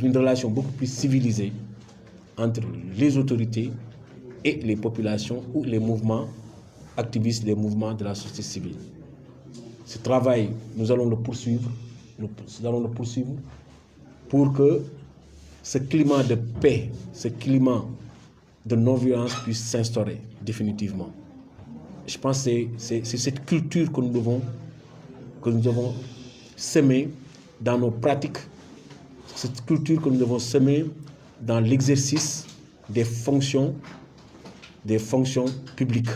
Speaker 4: une relation beaucoup plus civilisée entre les autorités et les populations ou les mouvements activistes, les mouvements de la société civile. Ce travail, nous allons le poursuivre. Pour que ce climat de paix, ce climat de non-violence puisse s'instaurer définitivement. Je pense que c'est cette culture que nous devons semer dans nos pratiques, cette culture que nous devons semer dans l'exercice des fonctions publiques.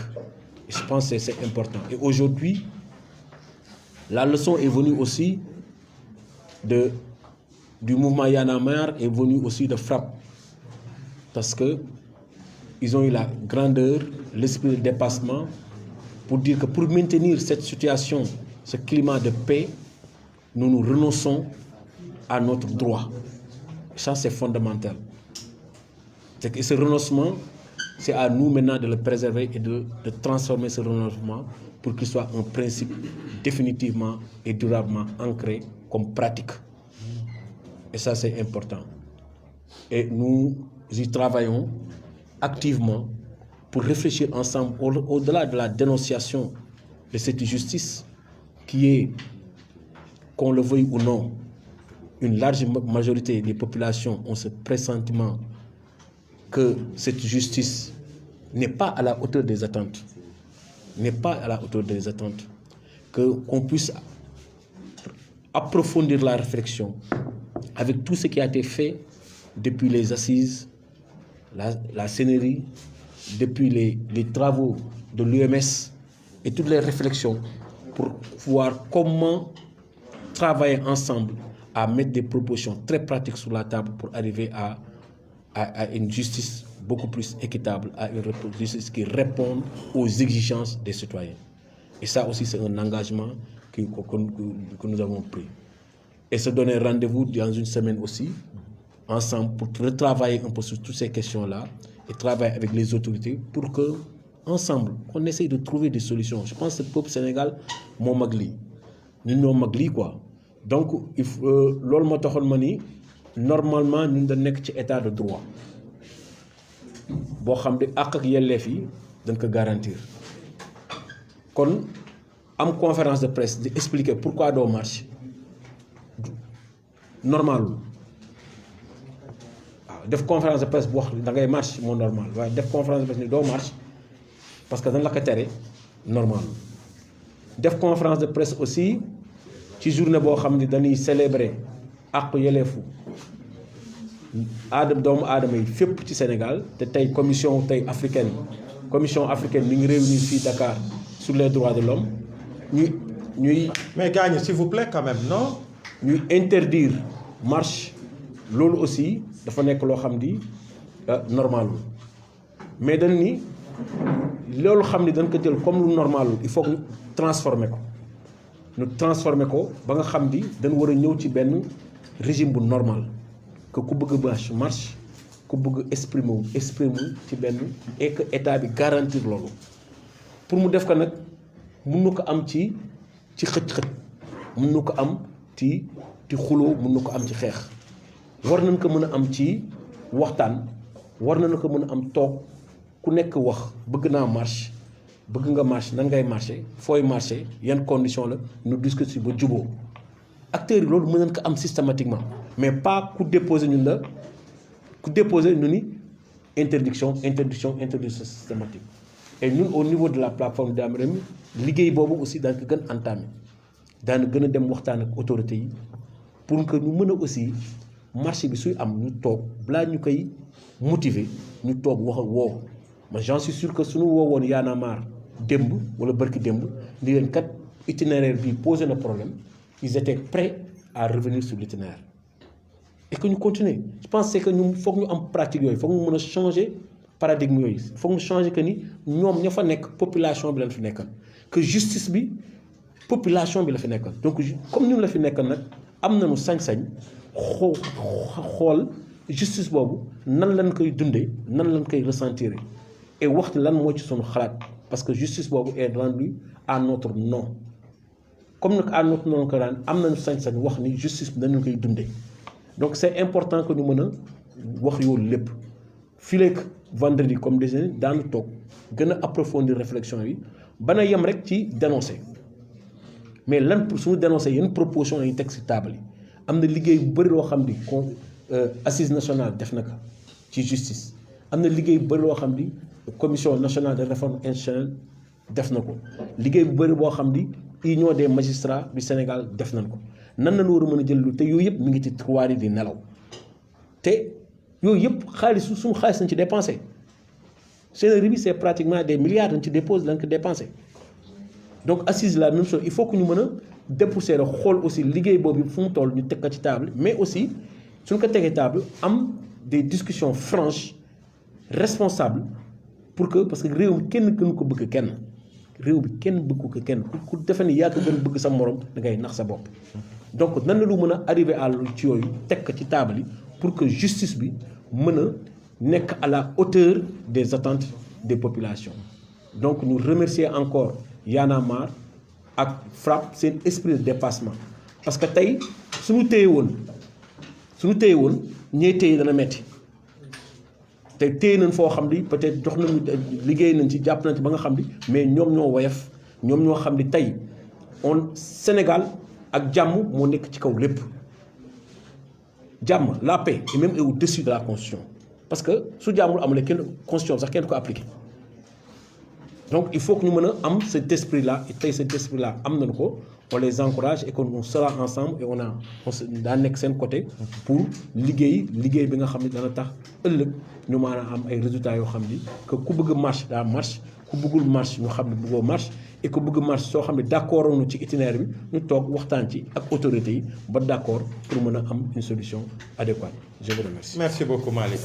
Speaker 4: Et je pense que c'est important. Et aujourd'hui, la leçon est venue aussi du mouvement Y'en a marre, est venue aussi de FRAPP. Parce qu'ils ont eu la grandeur, l'esprit de dépassement pour dire que pour maintenir cette situation, ce climat de paix, nous renonçons à notre droit. Ça, c'est fondamental. Et ce renoncement, c'est à nous maintenant de le préserver et de transformer ce renoncement pour qu'il soit un principe définitivement et durablement ancré comme pratique. Et ça, c'est important. Et nous y travaillons activement pour réfléchir ensemble au-delà de la dénonciation de cette justice qui est, qu'on le veuille ou non, une large majorité des populations ont ce pressentiment que cette justice n'est pas à la hauteur des attentes. Qu'on puisse approfondir la réflexion avec tout ce qui a été fait depuis les assises, la CNRI, depuis les travaux de l'UMS et toutes les réflexions pour voir comment travailler ensemble à mettre des propositions très pratiques sur la table pour arriver à une justice beaucoup plus équitable, à une justice qui réponde aux exigences des citoyens. Et ça aussi, c'est un engagement que nous avons pris. Et se donner rendez-vous dans une semaine aussi, ensemble, pour retravailler un peu sur toutes ces questions-là et travailler avec les autorités pour que, ensemble, on essaye de trouver des solutions. Je pense que le peuple sénégal, mon magli, nous sommes magli, quoi. Donc, l'ol mani, normalement, nous sommes dans état de droit. Bo xam di ak ak yelleef yi dañ ko garantir kon am conférence de presse di expliquer pourquoi doo marche normal def conférence de presse bu wax da ngay marche moo normal waaye def conférence de presse ni doo marche parce que dañ la ko tere normal def conférence de presse aussi ci journée boo xam ni dañuy célébrer ak yelleefu doomu aadama yi fépp ci Sénégal te tey commission africaine mi ngi réunir fii Dakar sur les droits de l'homme ñuy
Speaker 1: mais gagne s'il vous plaît quand même non
Speaker 4: ñuy interdire marche loolu aussi dafa nekk loo xam ni normal mais dañ ni loolu xam ni dañ ko jël comme lu normal il faut que ñu transformer ko ba nga xam ni dañ war a ñëw ci benn régime bu normal que ku bëgg marche ku bëgg exprimer ci benn et que état bi garantir loolu pour mu def ko nag mën na ko am ci xëj-xëj mën na ko am ci xuloo mën na ko am ci xeex war nañ ko mën a am ci waxtaan war nañ ko mën a am toog ku nekk wax bëgg naa marche bëgg nga marche nan ngay marcher fooy marcher yan condition la ñu discuter ba juboo acteurs yi loolu mën nañ ko am systématiquement mais pas ku déposer ñu ni interdiction systématique et ñun au niveau de la plateforme Dame Rémy liggéey boobu aussi daan ko gën entamé daan gën a dem waxtaan ak autorités yi pour que ñu mën a aussi marché bi suy am ñu toog balaa ñu koy motiver ñu toog woo ma j'en suis sûr que suñu woowoon Y'en a marre démb wala barki démb ni leen kat itinéraire bi posé na problème ils étaient prêts à revenir sur l'itinéraire et que ñu continuer je pense que ñu foog ñu am pratique yooyu foog ñu mën a changer paradigme yooyu foog ñu changer que ni ñoom ña fa nekk population bi lañ fi nekkal que justice bi population bi la fi nekkal donc comme ñun la fi nekkal nag am nañu sañ-sañ xool justice boobu nan lañ koy dundee nan lañ koy ressentir et waxtu lan moo ci sunu xalaat parce que justice boobu est rendue à notre nom comme nag à notre nom ko daan am nañu sañ-sañ wax ni justice bi nan lañ koy dundee donc c'est important que ñu mën a wax yoolu lépp fii léegi vendredi comme déjeuner daanu toog gën a approfondir réflexion yi bana yem rek ci dénoncer mais lan pour suñu dénoncer yenn proposition yi teg ci table yi am na liggéey bu bëri loo xam ni assise nationale def na ko ci justice am na liggéey bu bëri loo xam ni commission nationale de réforme institutionnelle def na ko liggéey bu bëri boo xam ni union des magistrats du Sénégal def nañ ko nan la ñu war a mën a jël lu te yooyu yëpp mi ngi ci tiroir yi di nelaw te yooyu yëpp suñu xaalis lañ ci dépensé CNRI bi c'est pratiquement des milliards dañ ci dépose lañ ko dépensé donc assise la même chose il faut que ñu mën a dépousser xool aussi liggéey boobu fu mu toll ñu teg ko ci table mais aussi suñ ko tegee table am des discussions franches responsables pour que parce que réew mi kenn gënu ko bëgg kenn réew bi kenn bëgg ko kenn ku defe ni yaa ko gën bëgg sa morom da ngay nax sa bopp donc nan la lu mën a arriver à ci yooyu teg ko ci table yi pour que justice bi mën a nekk à la hauteur des attentes des populations donc ñu remercier encore Y'en a marre ak FRAPP seen esprit de dépassement parce que tey suñu téye woon ñee téye dana metti te téye nañ foo xam ni peut-être jox nañu liggéey nañ ci jàpp nañ ci ba nga xam ni mais ñoom ñoo woyof ñoom ñoo xam ni tey Sénégal ak jàmm moo nekk ci kaw lépp jàmm la paix est même au-dessus de la constitution parce que su jàmmul amulee kenn constitution sax kenn ko appliqué donc il faut que ñu mën a am cet esprit là et tey cet esprit là am nañu ko on les encourage et qu'on sera ensemble et on daa nekk seen côté pour liggéey bi nga xam ne dana tax ëllëg ñu mën a am ay résultats yoo xam ni que ku bëgg marche daa marche ku bëggul marche ñu xam ne bëggoo marche et ku bëgg marche soo xam ne d'accord nu ci itinéraire bi ñu toog waxtaan ci ak autorités yi ba d'accord pour mën a am une solution adéquate. Je vous remercie.
Speaker 1: Merci beaucoup Malick.